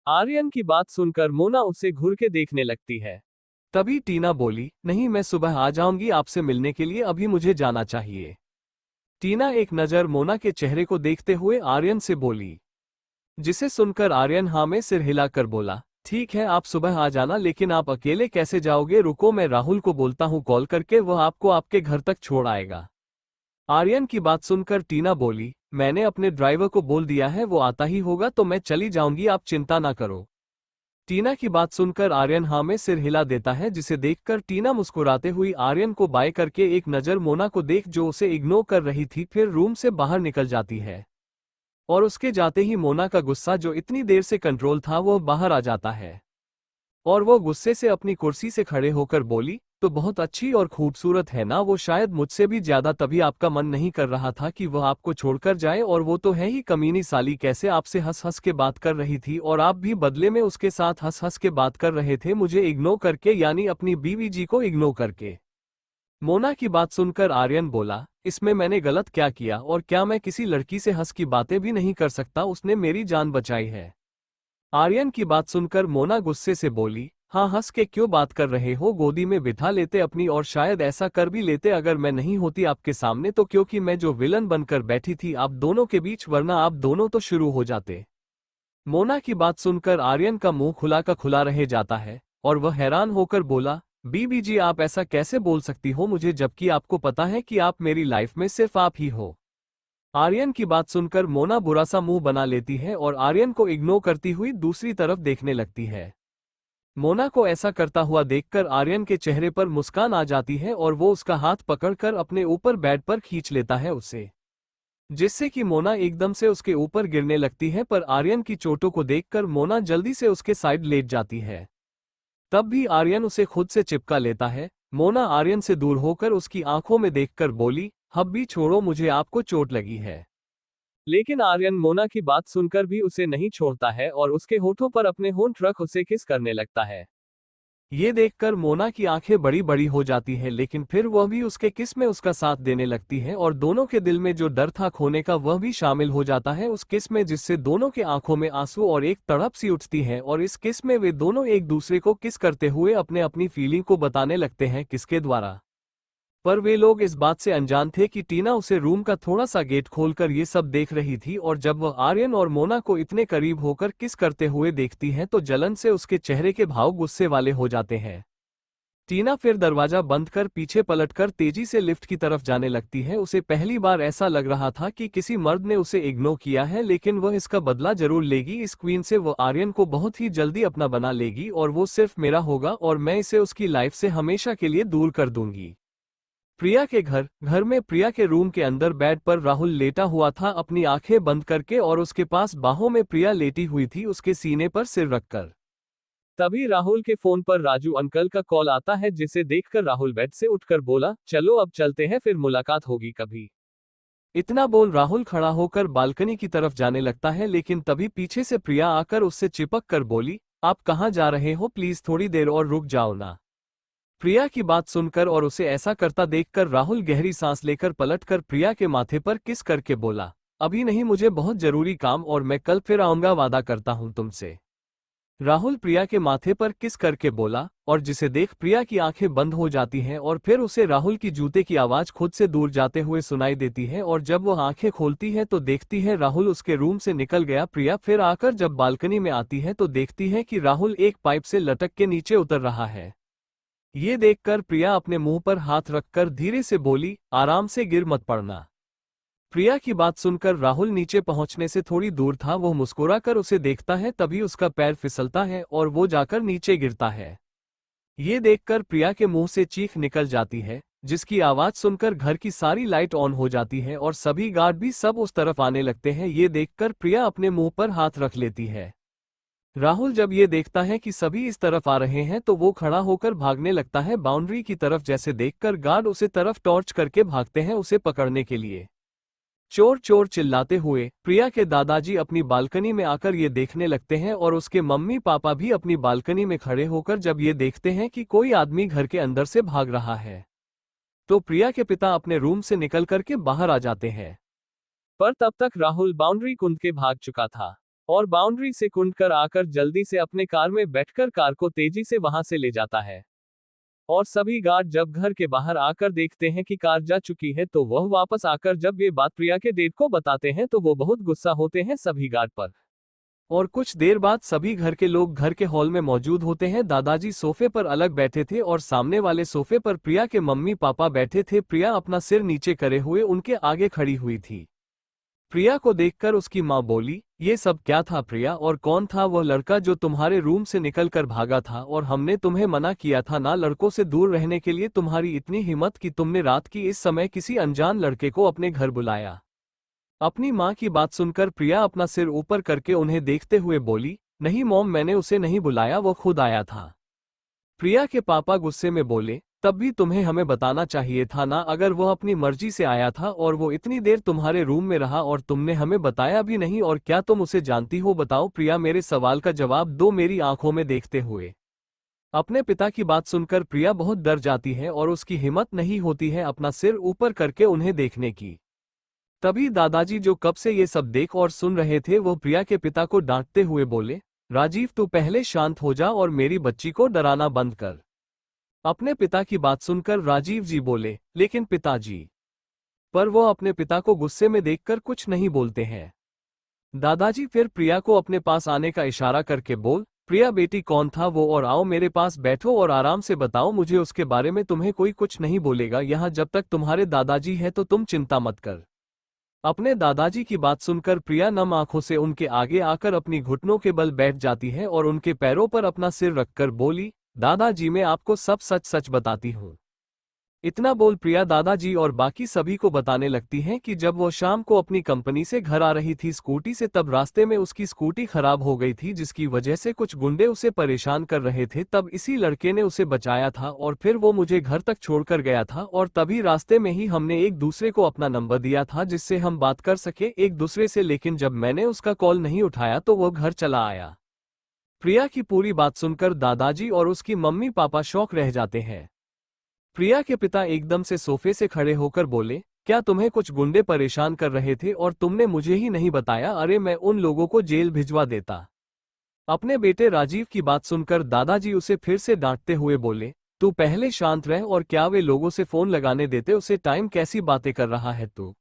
आर्यन की बात सुनकर मोना उसे घूर के देखने लगती है। तभी टीना बोली, नहीं मैं सुबह आ जाऊंगी आपसे मिलने के लिए, अभी मुझे जाना चाहिए। टीना एक नज़र मोना के चेहरे को देखते हुए आर्यन से बोली, जिसे सुनकर आर्यन हाँ में सिर हिलाकर बोला, ठीक है आप सुबह आ जाना, लेकिन आप अकेले कैसे जाओगे, रुको मैं राहुल को बोलता हूँ कॉल करके, वह आपको आपके घर तक छोड़ आएगा। आर्यन की बात सुनकर टीना बोली, मैंने अपने ड्राइवर को बोल दिया है, वो आता ही होगा तो मैं चली जाऊंगी, आप चिंता ना करो। टीना की बात सुनकर आर्यन हाँ में सिर हिला देता है, जिसे देखकर टीना मुस्कुराते हुई आर्यन को बाय करके एक नज़र मोना को देख जो उसे इग्नोर कर रही थी, फिर रूम से बाहर निकल जाती है। और उसके जाते ही मोना का गुस्सा जो इतनी देर से कंट्रोल था वो बाहर आ जाता है, और वो गुस्से से अपनी कुर्सी से खड़े होकर बोली, तो बहुत अच्छी और खूबसूरत है ना, वो शायद मुझसे भी ज्यादा, तभी आपका मन नहीं कर रहा था कि वह आपको छोड़कर जाए, और वो तो है ही कमीनी साली, कैसे आपसे हंस हंस के बात कर रही थी और आप भी बदले में उसके साथ हंस हंस के बात कर रहे थे, मुझे इग्नोर करके, यानी अपनी बीवी जी को इग्नोर करके। मोना की बात सुनकर आर्यन बोला, इसमें मैंने गलत क्या किया, और क्या मैं किसी लड़की से हंस की बातें भी नहीं कर सकता, उसने मेरी जान बचाई है। आर्यन की बात सुनकर मोना गुस्से से बोली, हाँ हंस के क्यों बात कर रहे हो, गोदी में बिठा लेते अपनी, और शायद ऐसा कर भी लेते अगर मैं नहीं होती आपके सामने तो, क्योंकि मैं जो विलन बनकर बैठी थी आप दोनों के बीच, वरना आप दोनों तो शुरू हो जाते। मोना की बात सुनकर आर्यन का मुंह खुला का खुला रह जाता है, और वह हैरान होकर बोला, बीबी जी आप ऐसा कैसे बोल सकती हो मुझे, जबकि आपको पता है कि आप मेरी लाइफ में सिर्फ आप ही हो। आर्यन की बात सुनकर मोना बुरा सा मुंह बना लेती है और आर्यन को इग्नोर करती हुई दूसरी तरफ देखने लगती है। मोना को ऐसा करता हुआ देखकर आर्यन के चेहरे पर मुस्कान आ जाती है और वो उसका हाथ पकड़कर अपने ऊपर बेड पर खींच लेता है उसे, जिससे कि मोना एकदम से उसके ऊपर गिरने लगती है, पर आर्यन की चोटों को देखकर मोना जल्दी से उसके साइड लेट जाती है। तब भी आर्यन उसे खुद से चिपका लेता है। मोना आर्यन से दूर होकर उसकी आंखों में देखकर बोली, अब भी छोड़ो मुझे, आपको चोट लगी है। लेकिन आर्यन मोना की बात सुनकर भी उसे नहीं छोड़ता है और उसके होठों पर अपने होंठ रख उसे किस करने लगता है। ये देखकर मोना की आंखें बड़ी बड़ी हो जाती है, लेकिन फिर वह भी उसके किस में उसका साथ देने लगती है, और दोनों के दिल में जो डर था खोने का वह भी शामिल हो जाता है उस किस में, जिससे दोनों के आंखों में आंसू और एक तड़प सी उठती है, और इस किस में वे दोनों एक दूसरे को किस करते हुए अपने अपनी फीलिंग को बताने लगते हैं किसके द्वारा। पर वे लोग इस बात से अनजान थे कि टीना उसे रूम का थोड़ा सा गेट खोलकर ये सब देख रही थी, और जब वह आर्यन और मोना को इतने करीब होकर किस करते हुए देखती है तो जलन से उसके चेहरे के भाव गुस्से वाले हो जाते हैं। टीना फिर दरवाजा बंद कर पीछे पलटकर तेजी से लिफ्ट की तरफ जाने लगती है। उसे पहली बार ऐसा लग रहा था कि किसी मर्द ने उसे इग्नोर किया है, लेकिन वह इसका बदला जरूर लेगी। इस क्वीन से वह आर्यन को बहुत ही जल्दी अपना बना लेगी, और वो सिर्फ मेरा होगा, और मैं इसे उसकी लाइफ से हमेशा के लिए दूर कर दूंगी। प्रिया के घर में प्रिया के रूम के अंदर बेड पर राहुल लेटा हुआ था अपनी आंखें बंद करके, और उसके पास बाहों में प्रिया लेटी हुई थी उसके सीने पर सिर रखकर। तभी राहुल के फोन पर राजू अंकल का कॉल आता है, जिसे देखकर राहुल बेड से उठकर बोला, चलो अब चलते हैं, फिर मुलाकात होगी कभी। इतना बोल राहुल खड़ा होकर बालकनी की तरफ जाने लगता है, लेकिन तभी पीछे से प्रिया आकर उससे चिपक कर बोली, आप कहाँ जा रहे हो, प्लीज थोड़ी देर और रुक जाओ ना। प्रिया की बात सुनकर और उसे ऐसा करता देखकर राहुल गहरी सांस लेकर पलटकर प्रिया के माथे पर किस करके बोला, अभी नहीं, मुझे बहुत जरूरी काम, और मैं कल फिर आऊंगा, वादा करता हूं तुमसे। राहुल प्रिया के माथे पर किस करके बोला, और जिसे देख प्रिया की आंखें बंद हो जाती हैं और फिर उसे राहुल की जूते की आवाज खुद से दूर जाते हुए सुनाई देती है और जब वो आंखें खोलती है तो देखती है राहुल उसके रूम से निकल गया। प्रिया फिर आकर जब बालकनी में आती है तो देखती है कि राहुल एक पाइप से लटक के नीचे उतर रहा है। ये देखकर प्रिया अपने मुंह पर हाथ रखकर धीरे से बोली, आराम से गिर मत पड़ना। प्रिया की बात सुनकर राहुल नीचे पहुंचने से थोड़ी दूर था, वो मुस्कुराकर उसे देखता है, तभी उसका पैर फिसलता है और वो जाकर नीचे गिरता है। ये देखकर प्रिया के मुंह से चीख निकल जाती है, जिसकी आवाज सुनकर घर की सारी लाइट ऑन हो जाती है और सभी गार्ड भी सब उस तरफ आने लगते हैं। ये देखकर प्रिया अपने मुंह पर हाथ रख लेती है। राहुल जब ये देखता है कि सभी इस तरफ आ रहे हैं तो वो खड़ा होकर भागने लगता है बाउंड्री की तरफ। जैसे देखकर गार्ड उसे तरफ टॉर्च करके भागते हैं उसे पकड़ने के लिए। चोर चोर चिल्लाते हुए प्रिया के दादाजी अपनी बालकनी में आकर ये देखने लगते हैं और उसके मम्मी पापा भी अपनी बालकनी में खड़े होकर जब ये देखते हैं कि कोई आदमी घर के अंदर से भाग रहा है तो प्रिया के पिता अपने रूम से निकल करके बाहर आ जाते हैं। पर तब तक राहुल बाउंड्री कूद के भाग चुका था और बाउंड्री से कूद कर आकर जल्दी से अपने कार में बैठकर कार को तेजी से वहां से ले जाता है। और सभी गार्ड जब घर के बाहर आकर देखते हैं कि कार जा चुकी है तो वह वापस आकर जब ये बात प्रिया के डैड को बताते हैं तो वो बहुत गुस्सा होते हैं सभी गार्ड पर। और कुछ देर बाद सभी घर के लोग घर के हॉल में मौजूद होते हैं। दादाजी सोफे पर अलग बैठे थे और सामने वाले सोफे पर प्रिया के मम्मी पापा बैठे थे। प्रिया अपना सिर नीचे करे हुए उनके आगे खड़ी हुई थी। प्रिया को देखकर उसकी माँ बोली, ये सब क्या था प्रिया, और कौन था वह लड़का जो तुम्हारे रूम से निकल कर भागा था, और हमने तुम्हें मना किया था ना लड़कों से दूर रहने के लिए। तुम्हारी इतनी हिम्मत कि तुमने रात की इस समय किसी अनजान लड़के को अपने घर बुलाया। अपनी माँ की बात सुनकर प्रिया अपना सिर ऊपर करके उन्हें देखते हुए बोली, नहीं मॉम, मैंने उसे नहीं बुलाया, वो खुद आया था। प्रिया के पापा गुस्से में बोले, तब भी तुम्हें हमें बताना चाहिए था ना, अगर वो अपनी मर्जी से आया था और वो इतनी देर तुम्हारे रूम में रहा और तुमने हमें बताया भी नहीं, और क्या तुम उसे जानती हो, बताओ। प्रिया, मेरे सवाल का जवाब दो मेरी आंखों में देखते हुए। अपने पिता की बात सुनकर प्रिया बहुत डर जाती है और उसकी हिम्मत नहीं होती है अपना सिर ऊपर करके उन्हें देखने की। तभी दादाजी जो कब से ये सब देख और सुन रहे थे वो प्रिया के पिता को डांटते हुए बोले, राजीव तू पहले शांत हो जा और मेरी बच्ची को डराना बंद कर। अपने पिता की बात सुनकर राजीव जी बोले, लेकिन पिताजी। पर वो अपने पिता को गुस्से में देखकर कुछ नहीं बोलते हैं। दादाजी फिर प्रिया को अपने पास आने का इशारा करके बोल, प्रिया बेटी कौन था वो, और आओ मेरे पास बैठो और आराम से बताओ मुझे उसके बारे में। तुम्हें कोई कुछ नहीं बोलेगा यहाँ जब तक तुम्हारे दादाजी है, तो तुम चिंता मत कर। अपने दादाजी की बात सुनकर प्रिया नम आंखों से उनके आगे आकर अपनी घुटनों के बल बैठ जाती है और उनके पैरों पर अपना सिर रखकर बोली, दादाजी मैं आपको सब सच सच बताती हूँ। इतना बोल प्रिया दादाजी और बाकी सभी को बताने लगती हैं कि जब वो शाम को अपनी कंपनी से घर आ रही थी स्कूटी से, तब रास्ते में उसकी स्कूटी खराब हो गई थी, जिसकी वजह से कुछ गुंडे उसे परेशान कर रहे थे। तब इसी लड़के ने उसे बचाया था और फिर वो मुझे घर तक छोड़कर गया था, और तभी रास्ते में ही हमने एक दूसरे को अपना नंबर दिया था जिससे हम बात कर सके एक दूसरे से, लेकिन जब मैंने उसका कॉल नहीं उठाया तो वो घर चला आया। प्रिया की पूरी बात सुनकर दादाजी और उसकी मम्मी पापा शॉक रह जाते हैं। प्रिया के पिता एकदम से सोफे से खड़े होकर बोले, क्या तुम्हें कुछ गुंडे परेशान कर रहे थे और तुमने मुझे ही नहीं बताया? अरे मैं उन लोगों को जेल भिजवा देता। अपने बेटे राजीव की बात सुनकर दादाजी उसे फिर से डांटते हुए बोले, तू पहले शांत रह, और क्या वे लोगों से फोन लगाने देते उसे टाइम, कैसी बातें कर रहा है तू।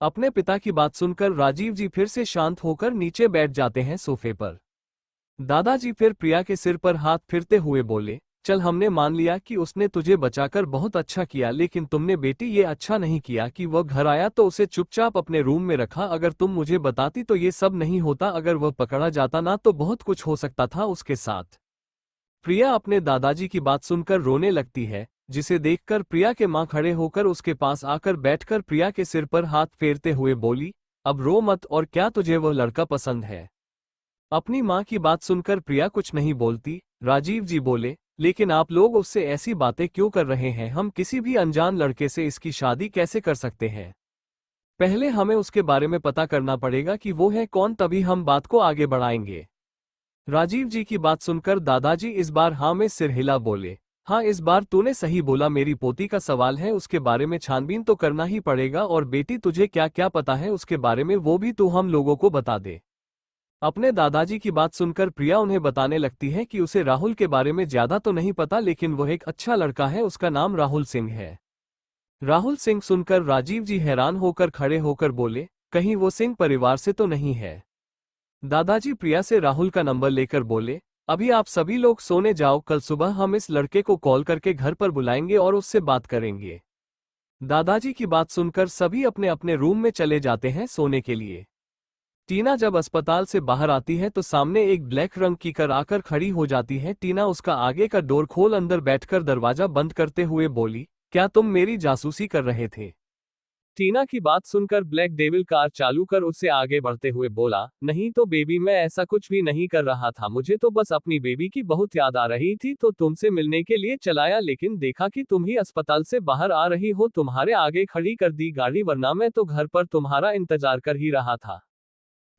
अपने पिता की बात सुनकर राजीव जी फिर से शांत होकर नीचे बैठ जाते हैं सोफे पर। दादाजी फिर प्रिया के सिर पर हाथ फिरते हुए बोले, चल हमने मान लिया कि उसने तुझे बचाकर बहुत अच्छा किया, लेकिन तुमने बेटी ये अच्छा नहीं किया कि वह घर आया तो उसे चुपचाप अपने रूम में रखा। अगर तुम मुझे बताती तो ये सब नहीं होता, अगर वह पकड़ा जाता ना तो बहुत कुछ हो सकता था उसके साथ। प्रिया अपने दादाजी की बात सुनकर रोने लगती है, जिसे देखकर प्रिया के माँ खड़े होकर उसके पास आकर बैठकर प्रिया के सिर पर हाथ फेरते हुए बोली, अब रो मत, और क्या तुझे वह लड़का पसंद है? अपनी माँ की बात सुनकर प्रिया कुछ नहीं बोलती। राजीव जी बोले, लेकिन आप लोग उससे ऐसी बातें क्यों कर रहे हैं? हम किसी भी अनजान लड़के से इसकी शादी कैसे कर सकते हैं? पहले हमें उसके बारे में पता करना पड़ेगा कि वो है कौन, तभी हम बात को आगे बढ़ाएंगे। राजीव जी की बात सुनकर दादाजी इस बार हाँ में सिर हिला बोले, हाँ इस बार तूने सही बोला, मेरी पोती का सवाल है, उसके बारे में छानबीन तो करना ही पड़ेगा। और बेटी तुझे क्या क्या पता है उसके बारे में वो भी तू हम लोगों को बता दे। अपने दादाजी की बात सुनकर प्रिया उन्हें बताने लगती है कि उसे राहुल के बारे में ज्यादा तो नहीं पता, लेकिन वह एक अच्छा लड़का है, उसका नाम राहुल सिंह है। राहुल सिंह सुनकर राजीव जी हैरान होकर खड़े होकर बोले, कहीं वो सिंह परिवार से तो नहीं है। दादाजी प्रिया से राहुल का नंबर लेकर बोले, अभी आप सभी लोग सोने जाओ, कल सुबह हम इस लड़के को कॉल करके घर पर बुलाएंगे और उससे बात करेंगे। दादाजी की बात सुनकर सभी अपने अपने रूम में चले जाते हैं सोने के लिए। टीना जब अस्पताल से बाहर आती है तो सामने एक ब्लैक रंग की कार आकर खड़ी हो जाती है। टीना उसका आगे का डोर खोल अंदर बैठकर दरवाजा बंद करते हुए बोली, क्या तुम मेरी जासूसी कर रहे थे? टीना की बात सुनकर ब्लैक डेविल कार चालू कर उससे आगे बढ़ते हुए बोला, नहीं तो बेबी, मैं ऐसा कुछ भी नहीं कर रहा था, मुझे तो बस अपनी बेबी की बहुत याद आ रही थी तो तुमसे मिलने के लिए चलाया, लेकिन देखा कि तुम ही अस्पताल से बाहर आ रही हो, तुम्हारे आगे खड़ी कर दी गाड़ी, वरना मैं तो घर पर तुम्हारा इंतजार कर ही रहा था।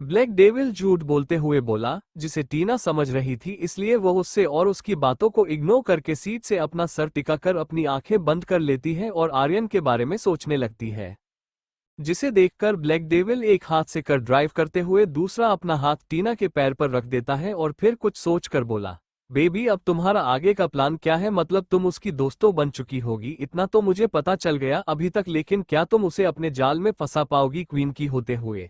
ब्लैक डेविल झूठ बोलते हुए बोला, जिसे टीना समझ रही थी, इसलिए वह उससे और उसकी बातों को इग्नोर करके सीट से अपना सर टिकाकर अपनी आंखें बंद कर लेती है और आर्यन के बारे में सोचने लगती है। जिसे देखकर ब्लैक डेविल एक हाथ से कार ड्राइव करते हुए दूसरा अपना हाथ टीना के पैर पर रख देता है और फिर कुछ सोचकर बोला, बेबी, अब तुम्हारा आगे का प्लान क्या है? मतलब तुम उसकी दोस्तों बन चुकी होगी, इतना तो मुझे पता चल गया अभी तक, लेकिन क्या तुम उसे अपने जाल में फंसा पाओगी क्वीन की होते हुए?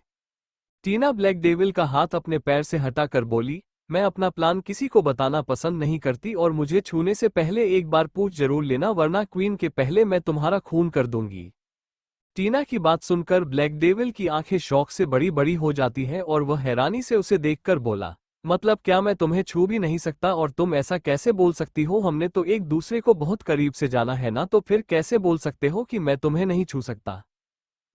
टीना ब्लैक डेविल का हाथ अपने पैर से हटाकर बोली, मैं अपना प्लान किसी को बताना पसंद नहीं करती और मुझे छूने से पहले एक बार पूछ जरूर लेना, वरना क्वीन के पहले मैं तुम्हारा खून कर दूंगी। टीना की बात सुनकर ब्लैक डेविल की आंखें शौक से बड़ी बड़ी हो जाती हैं और वह हैरानी से उसे देखकर बोला, मतलब क्या मैं तुम्हें छू भी नहीं सकता? और तुम ऐसा कैसे बोल सकती हो? हमने तो एक दूसरे को बहुत करीब से जाना है ना, तो फिर कैसे बोल सकते हो कि मैं तुम्हें नहीं छू सकता?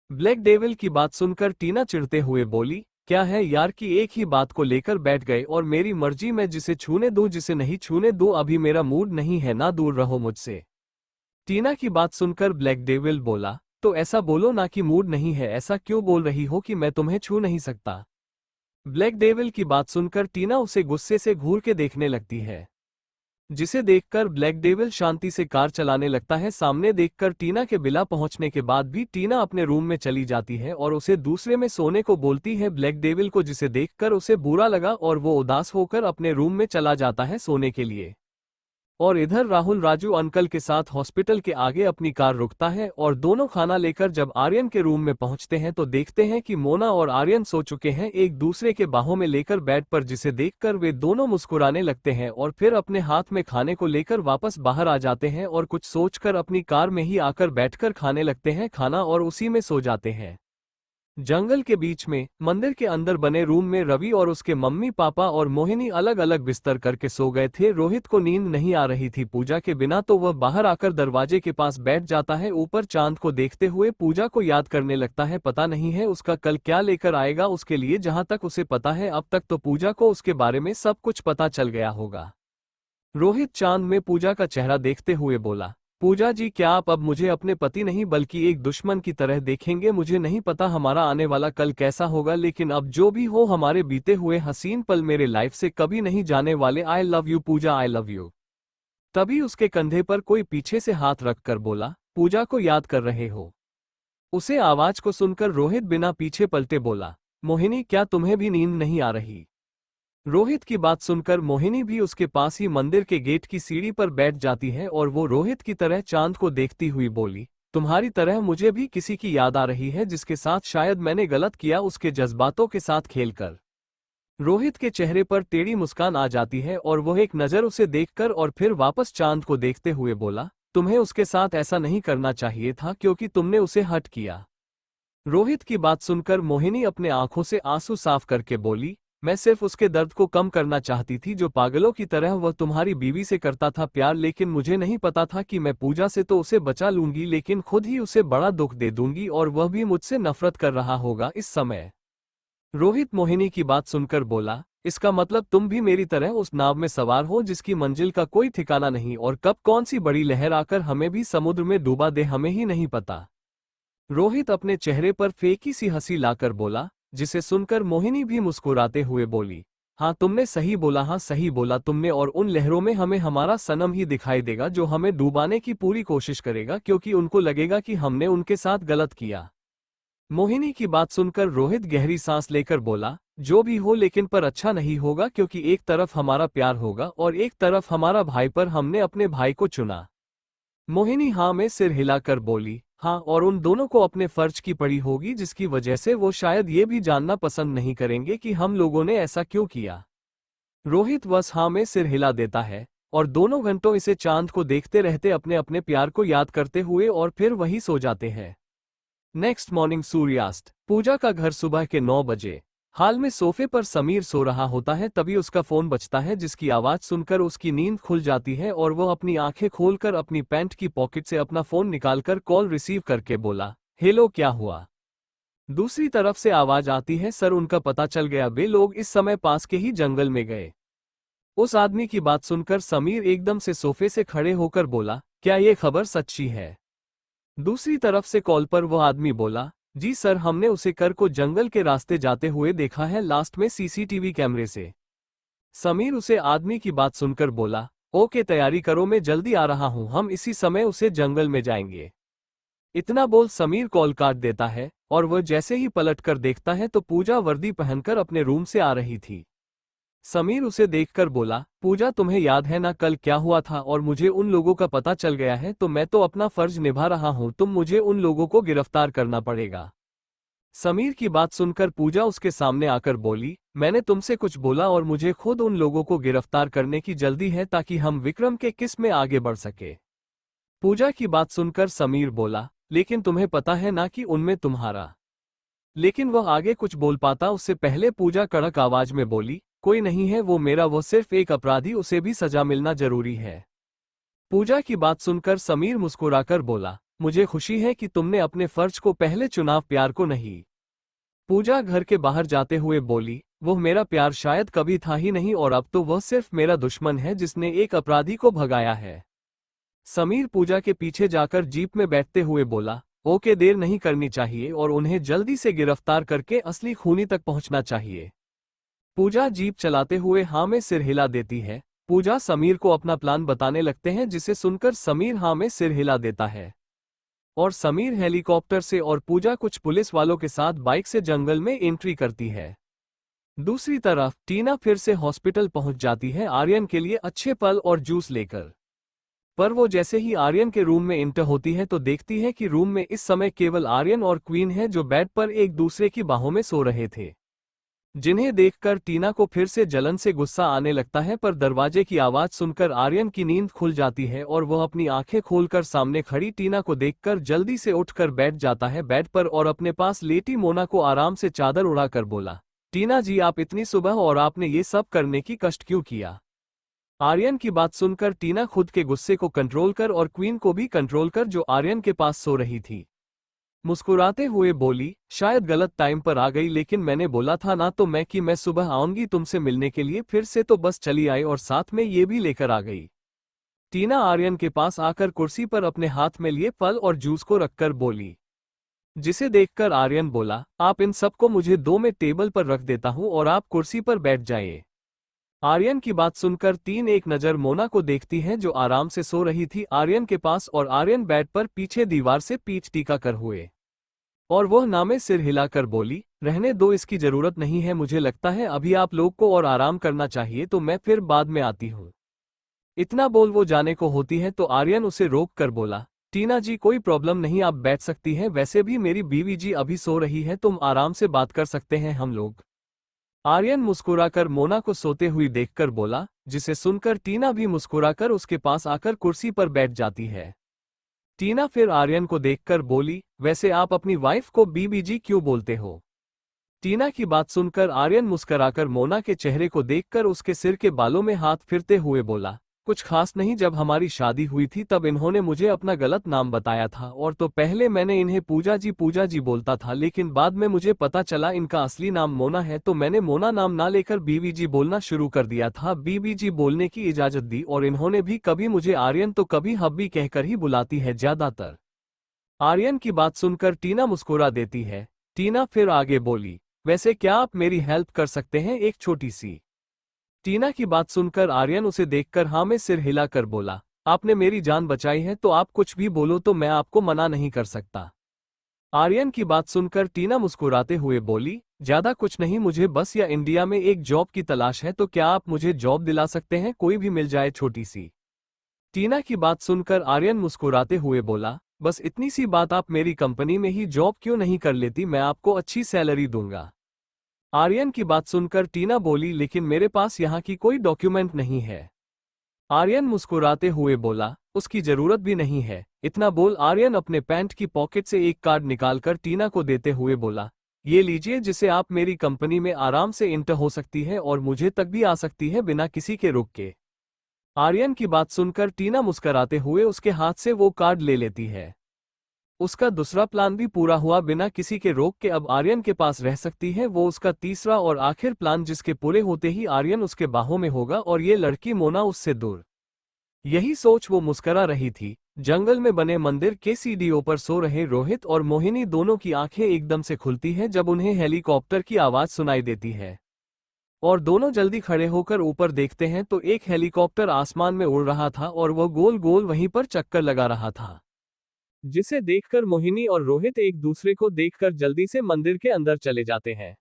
ब्लैक डेविल की बात सुनकर टीना चिढ़ते हुए बोली, क्या है यार कि एक ही बात को लेकर बैठ गए, और मेरी मर्जी, मैं जिसे छूने दूं जिसे नहीं छूने दूं, अभी मेरा मूड नहीं है ना, दूर रहो मुझसे। टीना की बात सुनकर ब्लैक डेविल बोला, तो ऐसा बोलो ना कि मूड नहीं है, ऐसा क्यों बोल रही हो कि मैं तुम्हें छू नहीं सकता? ब्लैक डेविल की बात सुनकर टीना उसे गुस्से से घूर के देखने लगती है, जिसे देखकर ब्लैक डेविल शांति से कार चलाने लगता है। सामने देखकर टीना के बिला पहुंचने के बाद भी टीना अपने रूम में चली जाती है और उसे दूसरे में सोने को बोलती है ब्लैक डेविल को, जिसे देखकर उसे बुरा लगा और वो उदास होकर अपने रूम में चला जाता है सोने के लिए। और इधर राहुल राजू अंकल के साथ हॉस्पिटल के आगे अपनी कार रुकता है और दोनों खाना लेकर जब आर्यन के रूम में पहुंचते हैं तो देखते हैं कि मोना और आर्यन सो चुके हैं एक दूसरे के बाहों में लेकर बेड पर, जिसे देखकर वे दोनों मुस्कुराने लगते हैं और फिर अपने हाथ में खाने को लेकर वापस बाहर आ जाते हैं और कुछ सोचकर अपनी कार में ही आकर बैठकर खाने लगते हैं खाना और उसी में सो जाते हैं। जंगल के बीच में मंदिर के अंदर बने रूम में रवि और उसके मम्मी पापा और मोहिनी अलग अलग बिस्तर करके सो गए थे। रोहित को नींद नहीं आ रही थी पूजा के बिना, तो वह बाहर आकर दरवाजे के पास बैठ जाता है। ऊपर चांद को देखते हुए पूजा को याद करने लगता है, पता नहीं है उसका कल क्या लेकर आएगा उसके लिए। जहां तक उसे पता है अब तक तो पूजा को उसके बारे में सब कुछ पता चल गया होगा। रोहित चांद में पूजा का चेहरा देखते हुए बोला, पूजा जी, क्या आप अब मुझे अपने पति नहीं बल्कि एक दुश्मन की तरह देखेंगे? मुझे नहीं पता हमारा आने वाला कल कैसा होगा, लेकिन अब जो भी हो, हमारे बीते हुए हसीन पल मेरे लाइफ से कभी नहीं जाने वाले। I love you Pooja, I love you. तभी उसके कंधे पर कोई पीछे से हाथ रखकर बोला, पूजा को याद कर रहे हो? उसे आवाज को सुनकर रोहित बिना पीछे पलटे बोला, मोहिनी, क्या तुम्हें भी नींद नहीं आ रही? रोहित की बात सुनकर मोहिनी भी उसके पास ही मंदिर के गेट की सीढ़ी पर बैठ जाती है और वो रोहित की तरह चांद को देखती हुई बोली, तुम्हारी तरह मुझे भी किसी की याद आ रही है जिसके साथ शायद मैंने गलत किया, उसके जज्बातों के साथ खेलकर। रोहित के चेहरे पर टेढ़ी मुस्कान आ जाती है और वह एक नज़र उसे देखकर और फिर वापस चांद को देखते हुए बोला, तुम्हें उसके साथ ऐसा नहीं करना चाहिए था क्योंकि तुमने उसे हर्ट किया। रोहित की बात सुनकर मोहिनी अपने आंखों से आंसू साफ करके बोली, मैं सिर्फ उसके दर्द को कम करना चाहती थी जो पागलों की तरह वह तुम्हारी बीवी से करता था प्यार, लेकिन मुझे नहीं पता था कि मैं पूजा से तो उसे बचा लूंगी लेकिन खुद ही उसे बड़ा दुख दे दूंगी और वह भी मुझसे नफरत कर रहा होगा इस समय। रोहित मोहिनी की बात सुनकर बोला, इसका मतलब तुम भी मेरी तरह उस नाव में सवार हो जिसकी मंजिल का कोई ठिकाना नहीं और कब कौन सी बड़ी लहर आकर हमें भी समुद्र में डूबा दे हमें ही नहीं पता। रोहित अपने चेहरे पर फेंकी सी हंसी लाकर बोला, जिसे सुनकर मोहिनी भी मुस्कुराते हुए बोली, हाँ तुमने सही बोला, हाँ सही बोला तुमने, और उन लहरों में हमें हमारा सनम ही दिखाई देगा जो हमें डुबाने की पूरी कोशिश करेगा क्योंकि उनको लगेगा कि हमने उनके साथ गलत किया। मोहिनी की बात सुनकर रोहित गहरी सांस लेकर बोला, जो भी हो लेकिन पर अच्छा नहीं होगा, क्योंकि एक तरफ हमारा प्यार होगा और एक तरफ हमारा भाई, पर हमने अपने भाई को चुना। मोहिनी हाँ में सिर हिलाकर बोली, हाँ, और उन दोनों को अपने फर्ज की पड़ी होगी, जिसकी वजह से वो शायद ये भी जानना पसंद नहीं करेंगे कि हम लोगों ने ऐसा क्यों किया। रोहित बस हाँ में सिर हिला देता है और दोनों घंटों इसे चांद को देखते रहते अपने अपने प्यार को याद करते हुए और फिर वही सो जाते हैं। नेक्स्ट मॉर्निंग सूर्यास्त। पूजा का घर सुबह के 9 बजे। हाल में सोफे पर समीर सो रहा होता है, तभी उसका फोन बजता है, जिसकी आवाज सुनकर उसकी नींद खुल जाती है और वह अपनी आंखें खोलकर अपनी पैंट की पॉकेट से अपना फोन निकालकर कॉल रिसीव करके बोला, हेलो, क्या हुआ। दूसरी तरफ से आवाज आती है, सर उनका पता चल गया, वे लोग इस समय पास के ही जंगल में गए। उस आदमी की बात सुनकर समीर एकदम से सोफे से खड़े होकर बोला, क्या ये खबर सच्ची है। दूसरी तरफ से कॉल पर वह आदमी बोला, जी सर, हमने उसे कर को जंगल के रास्ते जाते हुए देखा है, लास्ट में सीसीटीवी कैमरे से। समीर उसे आदमी की बात सुनकर बोला, ओके, तैयारी करो, मैं जल्दी आ रहा हूं, हम इसी समय उसे जंगल में जाएंगे। इतना बोल समीर कॉल काट देता है और वह जैसे ही पलट कर देखता है तो पूजा वर्दी पहनकर अपने रूम से आ रही थी। समीर उसे देखकर बोला, पूजा, तुम्हें याद है ना कल क्या हुआ था, और मुझे उन लोगों का पता चल गया है, तो मैं तो अपना फर्ज निभा रहा हूं, तुम मुझे उन लोगों को गिरफ्तार करना पड़ेगा। समीर की बात सुनकर पूजा उसके सामने आकर बोली, मैंने तुमसे कुछ बोला और मुझे खुद उन लोगों को गिरफ्तार करने की जल्दी है, ताकि हम विक्रम के किस में आगे बढ़ सके। पूजा की बात सुनकर समीर बोला, लेकिन तुम्हें पता है ना कि उनमें तुम्हारा। लेकिन वह आगे कुछ बोल पाता उससे पहले पूजा कड़क आवाज में बोली, कोई नहीं है वो मेरा, वो सिर्फ एक अपराधी, उसे भी सजा मिलना जरूरी है। पूजा की बात सुनकर समीर मुस्कुराकर बोला, मुझे खुशी है कि तुमने अपने फर्ज को पहले चुनाव, प्यार को नहीं। पूजा घर के बाहर जाते हुए बोली, वह मेरा प्यार शायद कभी था ही नहीं, और अब तो वह सिर्फ मेरा दुश्मन है जिसने एक अपराधी को भगाया है। समीर पूजा के पीछे जाकर जीप में बैठते हुए बोला, ओके, देर नहीं करनी चाहिए और उन्हें जल्दी से गिरफ्तार करके असली खूनी तक पहुंचना चाहिए। पूजा जीप चलाते हुए हाँ में सिर हिला देती है। पूजा समीर को अपना प्लान बताने लगते हैं, जिसे सुनकर समीर हाँ में सिर हिला देता है और समीर हेलीकॉप्टर से और पूजा कुछ पुलिस वालों के साथ बाइक से जंगल में एंट्री करती है। दूसरी तरफ टीना फिर से हॉस्पिटल पहुंच जाती है आर्यन के लिए अच्छे फल और जूस लेकर। पर वो जैसे ही आर्यन के रूम में एंटर होती है तो देखती है कि रूम में इस समय केवल आर्यन और क्वीन है, जो बेड पर एक दूसरे की बाहों में सो रहे थे। जिन्हें देखकर टीना को फिर से जलन से गुस्सा आने लगता है, पर दरवाजे की आवाज सुनकर आर्यन की नींद खुल जाती है और वह अपनी आंखें खोलकर सामने खड़ी टीना को देखकर जल्दी से उठकर बैठ जाता है बेड पर और अपने पास लेटी मोना को आराम से चादर उड़ाकर बोला, टीना जी, आप इतनी सुबह और आपने ये सब करने की कष्ट क्यों किया। आर्यन की बात सुनकर टीना खुद के गुस्से को कंट्रोल कर और क्वीन को भी कंट्रोल कर, जो आर्यन के पास सो रही थी, मुस्कुराते हुए बोली, शायद गलत टाइम पर आ गई, लेकिन मैंने बोला था ना तो मैं कि मैं सुबह आऊंगी तुमसे मिलने के लिए, फिर से तो बस चली आई और साथ में ये भी लेकर आ गई। टीना आर्यन के पास आकर कुर्सी पर अपने हाथ में लिए फल और जूस को रखकर बोली, जिसे देखकर आर्यन बोला, आप इन सबको मुझे दो, मैं टेबल पर रख देता हूं और आप कुर्सी पर बैठ जाइए। आर्यन की बात सुनकर तीन एक नजर मोना को देखती हैं, जो आराम से सो रही थी आर्यन के पास, और आर्यन बेड पर पीछे दीवार से पीठ टीका कर हुए और वह नामे सिर हिलाकर बोली, रहने दो, इसकी जरूरत नहीं है, मुझे लगता है अभी आप लोग को और आराम करना चाहिए, तो मैं फिर बाद में आती हूँ। इतना बोल वो जाने को होती है तो आर्यन उसे रोक कर बोला, टीना जी, कोई प्रॉब्लम नहीं, आप बैठ सकती हैं, वैसे भी मेरी बीवी जी अभी सो रही है, तुम आराम से बात कर सकते हैं हम लोग। आर्यन मुस्कुराकर मोना को सोते हुई देखकर बोला, जिसे सुनकर टीना भी मुस्कुराकर उसके पास आकर कुर्सी पर बैठ जाती है। टीना फिर आर्यन को देखकर बोली, वैसे आप अपनी वाइफ को बीबी जी क्यों बोलते हो। टीना की बात सुनकर आर्यन मुस्कुराकर मोना के चेहरे को देखकर उसके सिर के बालों में हाथ फिरते हुए बोला, कुछ खास नहीं, जब हमारी शादी हुई थी तब इन्होंने मुझे अपना गलत नाम बताया था, और तो पहले मैंने इन्हें पूजा जी बोलता था, लेकिन बाद में मुझे पता चला इनका असली नाम मोना है, तो मैंने मोना नाम ना लेकर बीबी जी बोलना शुरू कर दिया था। बीबी जी बोलने की इजाजत दी और इन्होंने भी कभी मुझे आर्यन तो कभी हब्बी कहकर ही बुलाती है ज्यादातर। आर्यन की बात सुनकर टीना मुस्कुरा देती है। टीना फिर आगे बोली, वैसे क्या आप मेरी हेल्प कर सकते हैं, एक छोटी सी। टीना की बात सुनकर आर्यन उसे देखकर हाँ में सिर हिलाकर बोला, आपने मेरी जान बचाई है तो आप कुछ भी बोलो, तो मैं आपको मना नहीं कर सकता। आर्यन की बात सुनकर टीना मुस्कुराते हुए बोली, ज्यादा कुछ नहीं, मुझे बस या इंडिया में एक जॉब की तलाश है, तो क्या आप मुझे जॉब दिला सकते हैं, कोई भी मिल जाए छोटी सी। टीना की बात सुनकर आर्यन मुस्कुराते हुए बोला, बस इतनी सी बात, आप मेरी कंपनी में ही जॉब क्यों नहीं कर लेती, मैं आपको अच्छी सैलरी दूंगा। आर्यन की बात सुनकर टीना बोली, लेकिन मेरे पास यहाँ की कोई डॉक्यूमेंट नहीं है। आर्यन मुस्कुराते हुए बोला, उसकी जरूरत भी नहीं है। इतना बोल आर्यन अपने पैंट की पॉकेट से एक कार्ड निकालकर टीना को देते हुए बोला, ये लीजिए, जिसे आप मेरी कंपनी में आराम से इंटर हो सकती है और मुझे तक भी आ सकती है बिना किसी के रुक के। आर्यन की बात सुनकर टीना मुस्कुराते हुए उसके हाथ से वो कार्ड ले लेती है। उसका दूसरा प्लान भी पूरा हुआ, बिना किसी के रोक के अब आर्यन के पास रह सकती है वो उसका तीसरा और आखिर प्लान, जिसके पूरे होते ही आर्यन उसके बाहों में होगा और ये लड़की मोना उससे दूर। यही सोच वो मुस्करा रही थी। जंगल में बने मंदिर के सीढ़ियों पर सो रहे रोहित और मोहिनी दोनों की आंखें एकदम से खुलती हैं जब उन्हें हेलीकॉप्टर की आवाज सुनाई देती है, और दोनों जल्दी खड़े होकर ऊपर देखते हैं तो एक हेलीकॉप्टर आसमान में उड़ रहा था और वह गोल गोल वहीं पर चक्कर लगा रहा था, जिसे देखकर मोहिनी और रोहित एक दूसरे को देखकर जल्दी से मंदिर के अंदर चले जाते हैं।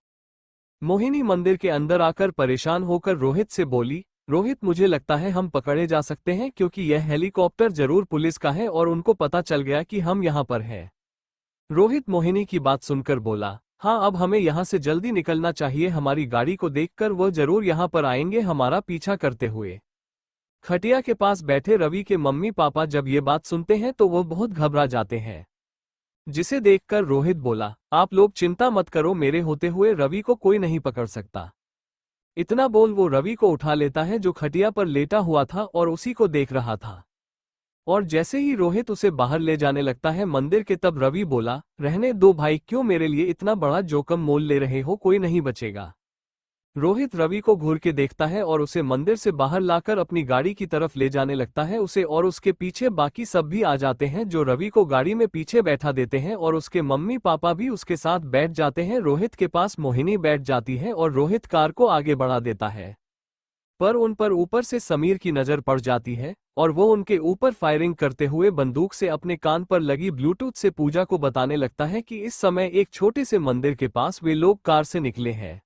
मोहिनी मंदिर के अंदर आकर परेशान होकर रोहित से बोली, रोहित, मुझे लगता है हम पकड़े जा सकते हैं, क्योंकि यह हेलीकॉप्टर जरूर पुलिस का है और उनको पता चल गया कि हम यहाँ पर हैं। रोहित मोहिनी की बात सुनकर बोला, हाँ, अब हमें यहाँ से जल्दी निकलना चाहिए, हमारी गाड़ी को देखकर वह जरूर यहाँ पर आएंगे हमारा पीछा करते हुए। खटिया के पास बैठे रवि के मम्मी पापा जब ये बात सुनते हैं तो वो बहुत घबरा जाते हैं, जिसे देखकर रोहित बोला, आप लोग चिंता मत करो, मेरे होते हुए रवि को कोई नहीं पकड़ सकता। इतना बोल वो रवि को उठा लेता है जो खटिया पर लेटा हुआ था और उसी को देख रहा था, और जैसे ही रोहित उसे बाहर ले जाने लगता है मंदिर के, तब रवि बोला, रहने दो भाई, क्यों मेरे लिए इतना बड़ा जोखिम मोल ले रहे हो, कोई नहीं बचेगा। रोहित रवि को घूर के देखता है और उसे मंदिर से बाहर लाकर अपनी गाड़ी की तरफ ले जाने लगता है। उसे और उसके पीछे बाकी सब भी आ जाते हैं, जो रवि को गाड़ी में पीछे बैठा देते हैं और उसके मम्मी पापा भी उसके साथ बैठ जाते हैं। रोहित के पास मोहिनी बैठ जाती है और रोहित कार को आगे बढ़ा देता है, पर उन पर ऊपर से समीर की नजर पड़ जाती है और वो उनके ऊपर फायरिंग करते हुए बंदूक से अपने कान पर लगी ब्लूटूथ से पूजा को बताने लगता है कि इस समय एक छोटे से मंदिर के पास वे लोग कार से निकले हैं,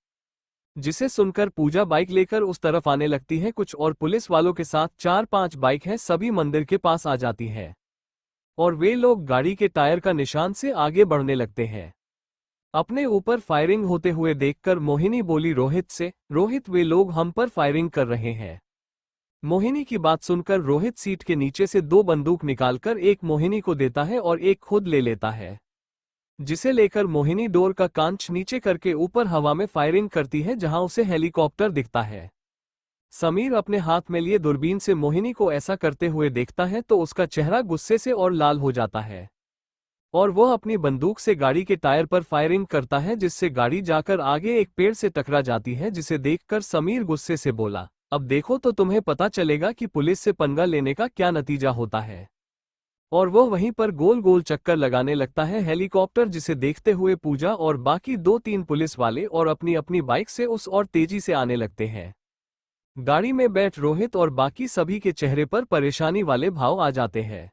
जिसे सुनकर पूजा बाइक लेकर उस तरफ आने लगती है। कुछ और पुलिस वालों के साथ 4-5 बाइक हैं, सभी मंदिर के पास आ जाती है और वे लोग गाड़ी के टायर का निशान से आगे बढ़ने लगते हैं। अपने ऊपर फायरिंग होते हुए देखकर मोहिनी बोली रोहित से, रोहित, वे लोग हम पर फायरिंग कर रहे हैं। मोहिनी की बात सुनकर रोहित सीट के नीचे से 2 बंदूक निकालकर एक मोहिनी को देता है और एक खुद ले लेता है, जिसे लेकर मोहिनी डोर का कांच नीचे करके ऊपर हवा में फायरिंग करती है जहां उसे हेलीकॉप्टर दिखता है। समीर अपने हाथ में लिए दूरबीन से मोहिनी को ऐसा करते हुए देखता है तो उसका चेहरा गुस्से से और लाल हो जाता है और वह अपनी बंदूक से गाड़ी के टायर पर फायरिंग करता है, जिससे गाड़ी जाकर आगे एक पेड़ से टकरा जाती है, जिसे देखकर समीर गुस्से से बोला, अब देखो तो तुम्हें पता चलेगा कि पुलिस से पंगा लेने का क्या नतीजा होता है। और वह वहीं पर गोल गोल चक्कर लगाने लगता है हेलीकॉप्टर, जिसे देखते हुए पूजा और बाकी 2-3 पुलिस वाले और अपनी अपनी बाइक से उस और तेजी से आने लगते हैं। गाड़ी में बैठ रोहित और बाकी सभी के चेहरे पर परेशानी वाले भाव आ जाते हैं।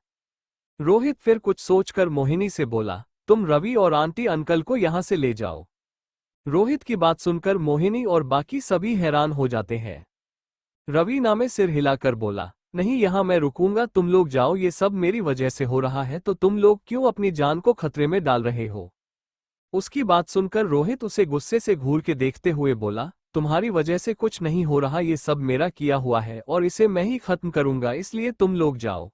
रोहित फिर कुछ सोचकर मोहिनी से बोला, तुम रवि और आंटी अंकल को यहां से ले जाओ। रोहित की बात सुनकर मोहिनी और बाकी सभी हैरान हो जाते हैं। रवि नामे सिर हिलाकर बोला, नहीं, यहां मैं रुकूंगा, तुम लोग जाओ, ये सब मेरी वजह से हो रहा है, तो तुम लोग क्यों अपनी जान को खतरे में डाल रहे हो। उसकी बात सुनकर रोहित उसे गुस्से से घूर के देखते हुए बोला, तुम्हारी वजह से कुछ नहीं हो रहा, ये सब मेरा किया हुआ है और इसे मैं ही खत्म करूंगा, इसलिए तुम लोग जाओ।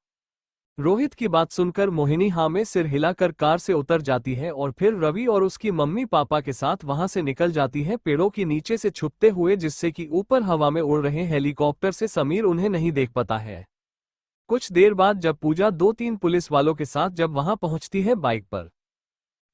रोहित की बात सुनकर मोहिनी हाँ में सिर हिलाकर कार से उतर जाती है और फिर रवि और उसकी मम्मी पापा के साथ वहां से निकल जाती है, पेड़ों के नीचे से छुपते हुए, जिससे कि ऊपर हवा में उड़ रहे हेलीकॉप्टर से समीर उन्हें नहीं देख पाता है। कुछ देर बाद जब पूजा 2-3 पुलिस वालों के साथ जब वहां पहुंचती है बाइक पर,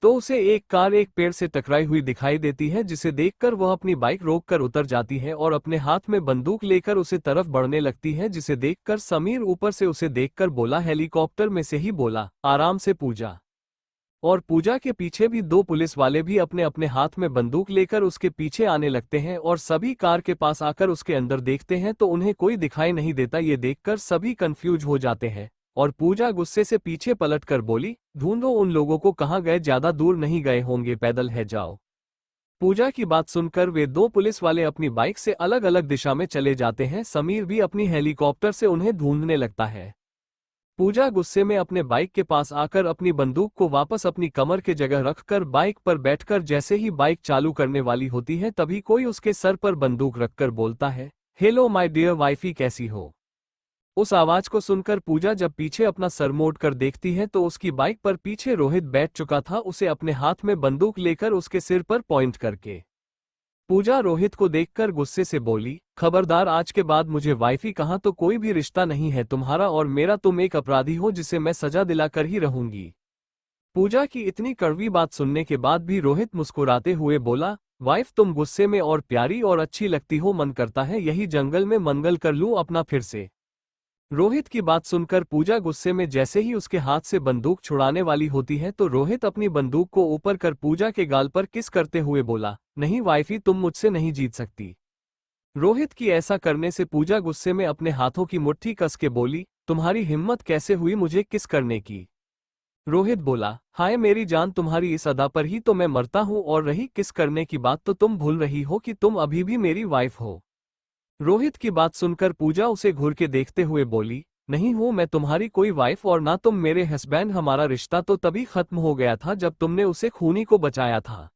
तो उसे एक कार एक पेड़ से टकराई हुई दिखाई देती है, जिसे देखकर वह अपनी बाइक रोककर उतर जाती है और अपने हाथ में बंदूक लेकर उसे तरफ बढ़ने लगती है, जिसे देखकर समीर ऊपर से उसे देखकर बोला, हेलीकॉप्टर में से ही बोला, आराम से पूजा। और पूजा के पीछे भी 2 पुलिस वाले भी अपने अपने हाथ में बंदूक लेकर उसके पीछे आने लगते हैं और सभी कार के पास आकर उसके अंदर देखते हैं तो उन्हें कोई दिखाई नहीं देता। ये देखकर सभी कंफ्यूज हो जाते हैं और पूजा गुस्से से पीछे पलट कर बोली, ढूंढो उन लोगों को, कहाँ गए, ज्यादा दूर नहीं गए होंगे, पैदल है, जाओ। पूजा की बात सुनकर वे दो पुलिस वाले अपनी बाइक से अलग अलग दिशा में चले जाते हैं। समीर भी अपनी हेलीकॉप्टर से उन्हें ढूंढने लगता है। पूजा गुस्से में अपने बाइक के पास आकर अपनी बंदूक को वापस अपनी कमर के जगह रखकर बाइक पर बैठकर जैसे ही बाइक चालू करने वाली होती है तभी कोई उसके सर पर बंदूक रखकर बोलता है, हेलो माय डियर वाइफी, कैसी हो। उस आवाज को सुनकर पूजा जब पीछे अपना सर मोड़कर देखती है तो उसकी बाइक पर पीछे रोहित बैठ चुका था, उसे अपने हाथ में बंदूक लेकर उसके सिर पर पॉइंट करके। पूजा रोहित को देखकर गुस्से से बोली, खबरदार, आज के बाद मुझे वाइफी कहा तो कोई भी रिश्ता नहीं है तुम्हारा और मेरा, तुम एक अपराधी हो जिसे मैं सजा दिलाकर ही रहूंगी। पूजा की इतनी कड़वी बात सुनने के बाद भी रोहित मुस्कुराते हुए बोला, वाइफ तुम गुस्से में और प्यारी और अच्छी लगती हो, मन करता है यही जंगल में मंगल कर लूं अपना फिर से। रोहित की बात सुनकर पूजा गुस्से में जैसे ही उसके हाथ से बंदूक छुड़ाने वाली होती है तो रोहित अपनी बंदूक को ऊपर कर पूजा के गाल पर किस करते हुए बोला, नहीं वाइफी, तुम मुझसे नहीं जीत सकती। रोहित की ऐसा करने से पूजा गुस्से में अपने हाथों की मुट्ठी कस के बोली, तुम्हारी हिम्मत कैसे हुई मुझे किस करने की। रोहित बोला, हाय मेरी जान, तुम्हारी इस अदा पर ही तो मैं मरता हूं, और रही किस करने की बात तो तुम भूल रही हो कि तुम अभी भी मेरी वाइफ हो। रोहित की बात सुनकर पूजा उसे घूर के देखते हुए बोली, नहीं हूं मैं तुम्हारी कोई वाइफ और ना तुम मेरे हस्बैंड, हमारा रिश्ता तो तभी खत्म हो गया था जब तुमने उसे खूनी को बचाया था।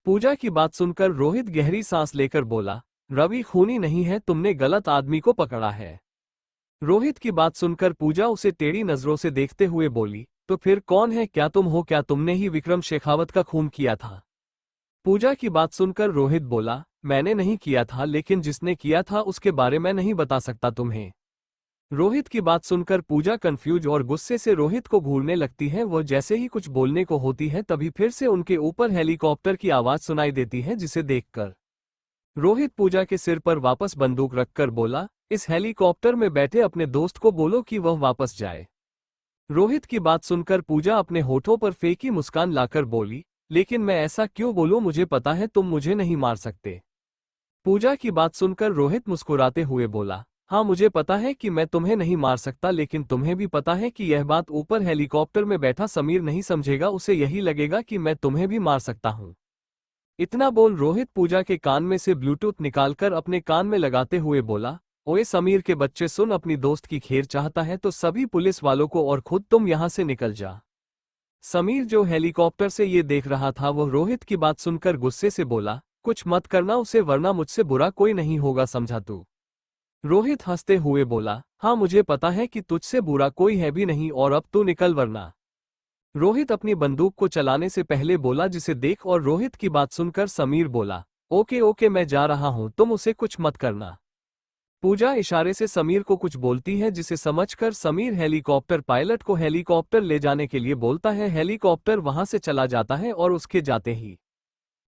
पूजा की बात सुनकर रोहित गहरी सांस लेकर बोला, रवि खूनी नहीं है, तुमने गलत आदमी को पकड़ा है। रोहित की बात सुनकर पूजा उसे टेढ़ी नजरों से देखते हुए बोली, तो फिर कौन है, क्या तुम हो, क्या तुमने ही विक्रम शेखावत का खून किया था। पूजा की बात सुनकर रोहित बोला, मैंने नहीं किया था, लेकिन जिसने किया था उसके बारे में नहीं बता सकता तुम्हें। रोहित की बात सुनकर पूजा कंफ्यूज और गुस्से से रोहित को घूरने लगती है। वह जैसे ही कुछ बोलने को होती है तभी फिर से उनके ऊपर हेलीकॉप्टर की आवाज सुनाई देती है, जिसे देखकर रोहित पूजा के सिर पर वापस बंदूक रखकर बोला, इस हेलीकॉप्टर में बैठे अपने दोस्त को बोलो कि वह वापस जाए। रोहित की बात सुनकर पूजा अपने होठों पर फेंकी मुस्कान लाकर बोली, लेकिन मैं ऐसा क्यों बोलूं, मुझे पता है तुम मुझे नहीं मार सकते। पूजा की बात सुनकर रोहित मुस्कुराते हुए बोला, हाँ मुझे पता है कि मैं तुम्हें नहीं मार सकता, लेकिन तुम्हें भी पता है कि यह बात ऊपर हेलीकॉप्टर में बैठा समीर नहीं समझेगा, उसे यही लगेगा कि मैं तुम्हें भी मार सकता हूँ। इतना बोल रोहित पूजा के कान में से ब्लूटूथ निकालकर अपने कान में लगाते हुए बोला, ओए समीर के बच्चे सुन, अपनी दोस्त की खैर चाहता है तो सभी पुलिस वालों को और खुद तुम यहां से निकल जा। समीर जो हेलीकॉप्टर से ये देख रहा था वह रोहित की बात सुनकर गुस्से से बोला, कुछ मत करना उसे, वरना मुझसे बुरा कोई नहीं होगा, समझा तू। रोहित हंसते हुए बोला, हाँ मुझे पता है कि तुझसे बुरा कोई है भी नहीं, और अब तू निकल वरना। रोहित अपनी बंदूक को चलाने से पहले बोला, जिसे देख और रोहित की बात सुनकर समीर बोला, ओके ओके मैं जा रहा हूं, तुम उसे कुछ मत करना। पूजा इशारे से समीर को कुछ बोलती है, जिसे समझकर समीर हेलीकॉप्टर पायलट को हेलीकॉप्टर ले जाने के लिए बोलता है। हेलीकॉप्टर वहां से चला जाता है और उसके जाते ही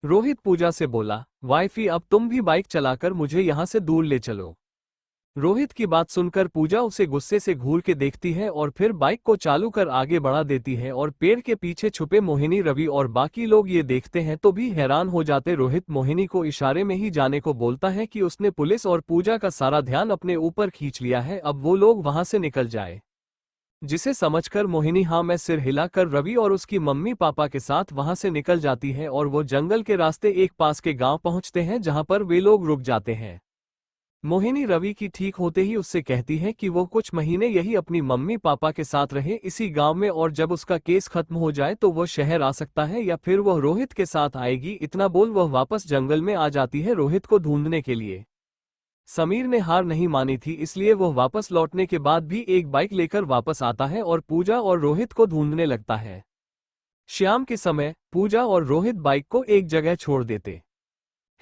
रोहित पूजा से बोला, वाइफी अब तुम भी बाइक चलाकर मुझे यहां से दूर ले चलो। रोहित की बात सुनकर पूजा उसे गुस्से से घूर के देखती है और फिर बाइक को चालू कर आगे बढ़ा देती है, और पेड़ के पीछे छुपे मोहिनी, रवि और बाकी लोग ये देखते हैं तो भी हैरान हो जाते। रोहित मोहिनी को इशारे में ही जाने को बोलता है कि उसने पुलिस और पूजा का सारा ध्यान अपने ऊपर खींच लिया है, अब वो लोग वहां से निकल जाए। जिसे समझकर मोहिनी हाँ मैं सिर हिलाकर रवि और उसकी मम्मी पापा के साथ वहां से निकल जाती है, और वो जंगल के रास्ते एक पास के गांव पहुंचते हैं जहां पर वे लोग रुक जाते हैं। मोहिनी रवि की ठीक होते ही उससे कहती है कि वो कुछ महीने यही अपनी मम्मी पापा के साथ रहे इसी गांव में, और जब उसका केस खत्म हो जाए तो वह शहर आ सकता है या फिर वह रोहित के साथ आएगी। इतना बोल वह वापस जंगल में आ जाती है रोहित को ढूंढने के लिए। समीर ने हार नहीं मानी थी, इसलिए वह वापस लौटने के बाद भी एक बाइक लेकर वापस आता है और पूजा और रोहित को ढूंढने लगता है। शाम के समय पूजा और रोहित बाइक को एक जगह छोड़ देते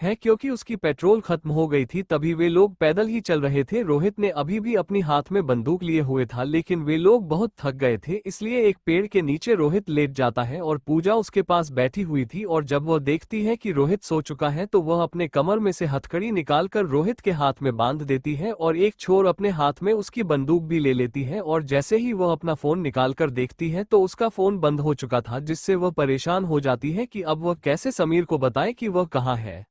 है क्योंकि उसकी पेट्रोल खत्म हो गई थी। तभी वे लोग पैदल ही चल रहे थे। रोहित ने अभी भी अपनी हाथ में बंदूक लिए हुए था, लेकिन वे लोग बहुत थक गए थे, इसलिए एक पेड़ के नीचे रोहित लेट जाता है और पूजा उसके पास बैठी हुई थी। और जब वह देखती है कि रोहित सो चुका है तो वह अपने कमर में से हथकड़ी निकालकर रोहित के हाथ में बांध देती है और एक छोर अपने हाथ में उसकी बंदूक भी ले लेती है। और जैसे ही वह अपना फोन निकालकर देखती है तो उसका फोन बंद हो चुका था, जिससे वह परेशान हो जाती है कि अब वह कैसे समीर को बताए कि वह कहाँ है।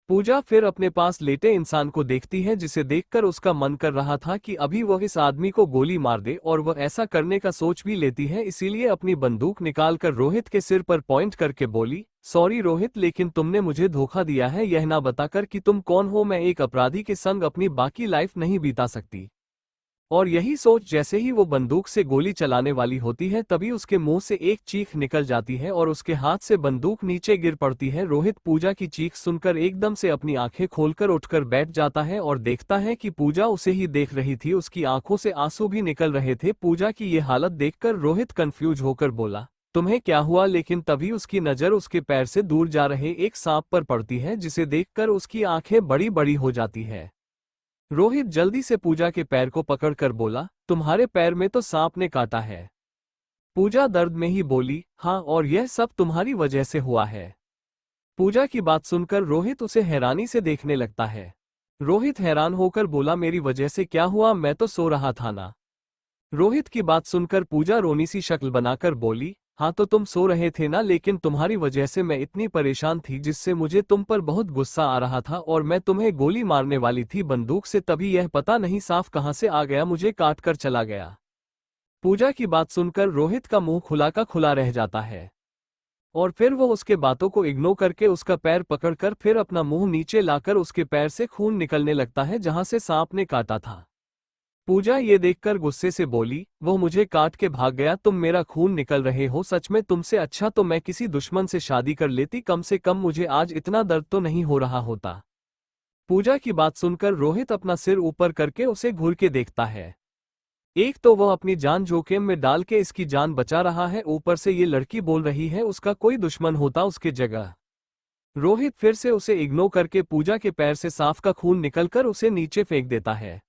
पूजा फिर अपने पास लेटे इंसान को देखती है जिसे देखकर उसका मन कर रहा था कि अभी वह इस आदमी को गोली मार दे, और वह ऐसा करने का सोच भी लेती है। इसीलिए अपनी बंदूक निकालकर रोहित के सिर पर पॉइंट करके बोली, सॉरी रोहित, लेकिन तुमने मुझे धोखा दिया है। यह ना बताकर कि तुम कौन हो, मैं एक अपराधी के संग अपनी बाकी लाइफ नहीं बिता सकती। और यही सोच जैसे ही वो बंदूक से गोली चलाने वाली होती है तभी उसके मुंह से एक चीख निकल जाती है और उसके हाथ से बंदूक नीचे गिर पड़ती है। रोहित पूजा की चीख सुनकर एकदम से अपनी आंखें खोलकर उठकर बैठ जाता है और देखता है कि पूजा उसे ही देख रही थी। उसकी आंखों से आंसू भी निकल रहे थे। पूजा की ये हालत देखकर रोहित कंफ्यूज होकर बोला, तुम्हें क्या हुआ? लेकिन तभी उसकी नजर उसके पैर से दूर जा रहे एक सांप पर पड़ती है जिसे देखकर उसकी आंखें बड़ी बड़ी हो जाती है। रोहित जल्दी से पूजा के पैर को पकड़कर बोला, तुम्हारे पैर में तो सांप ने काटा है। पूजा दर्द में ही बोली, हाँ, और यह सब तुम्हारी वजह से हुआ है। पूजा की बात सुनकर रोहित उसे हैरानी से देखने लगता है। रोहित हैरान होकर बोला, मेरी वजह से क्या हुआ? मैं तो सो रहा था ना। रोहित की बात सुनकर पूजा रोनी सी शक्ल बनाकर बोली, हाँ तो तुम सो रहे थे ना, लेकिन तुम्हारी वजह से मैं इतनी परेशान थी जिससे मुझे तुम पर बहुत गुस्सा आ रहा था और मैं तुम्हें गोली मारने वाली थी बंदूक से, तभी यह पता नहीं सांप कहां से आ गया, मुझे काट कर चला गया। पूजा की बात सुनकर रोहित का मुंह खुला का खुला रह जाता है और फिर वो उसके बातों को इग्नोर करके उसका पैर पकड़कर फिर अपना मुंह नीचे लाकर उसके पैर से खून निकलने लगता है जहां से सांप ने काटा था। पूजा ये देखकर गुस्से से बोली, वो मुझे काट के भाग गया, तुम मेरा खून निकल रहे हो? सच में तुमसे अच्छा तो मैं किसी दुश्मन से शादी कर लेती, कम से कम मुझे आज इतना दर्द तो नहीं हो रहा होता। पूजा की बात सुनकर रोहित अपना सिर ऊपर करके उसे घूर के देखता है। एक तो वह अपनी जान जोखिम में डाल के इसकी जान बचा रहा है, ऊपर से ये लड़की बोल रही है उसका कोई दुश्मन होता उसके जगह। रोहित फिर से उसे इग्नोर करके पूजा के पैर से सांप का खून निकलकर उसे नीचे फेंक देता है।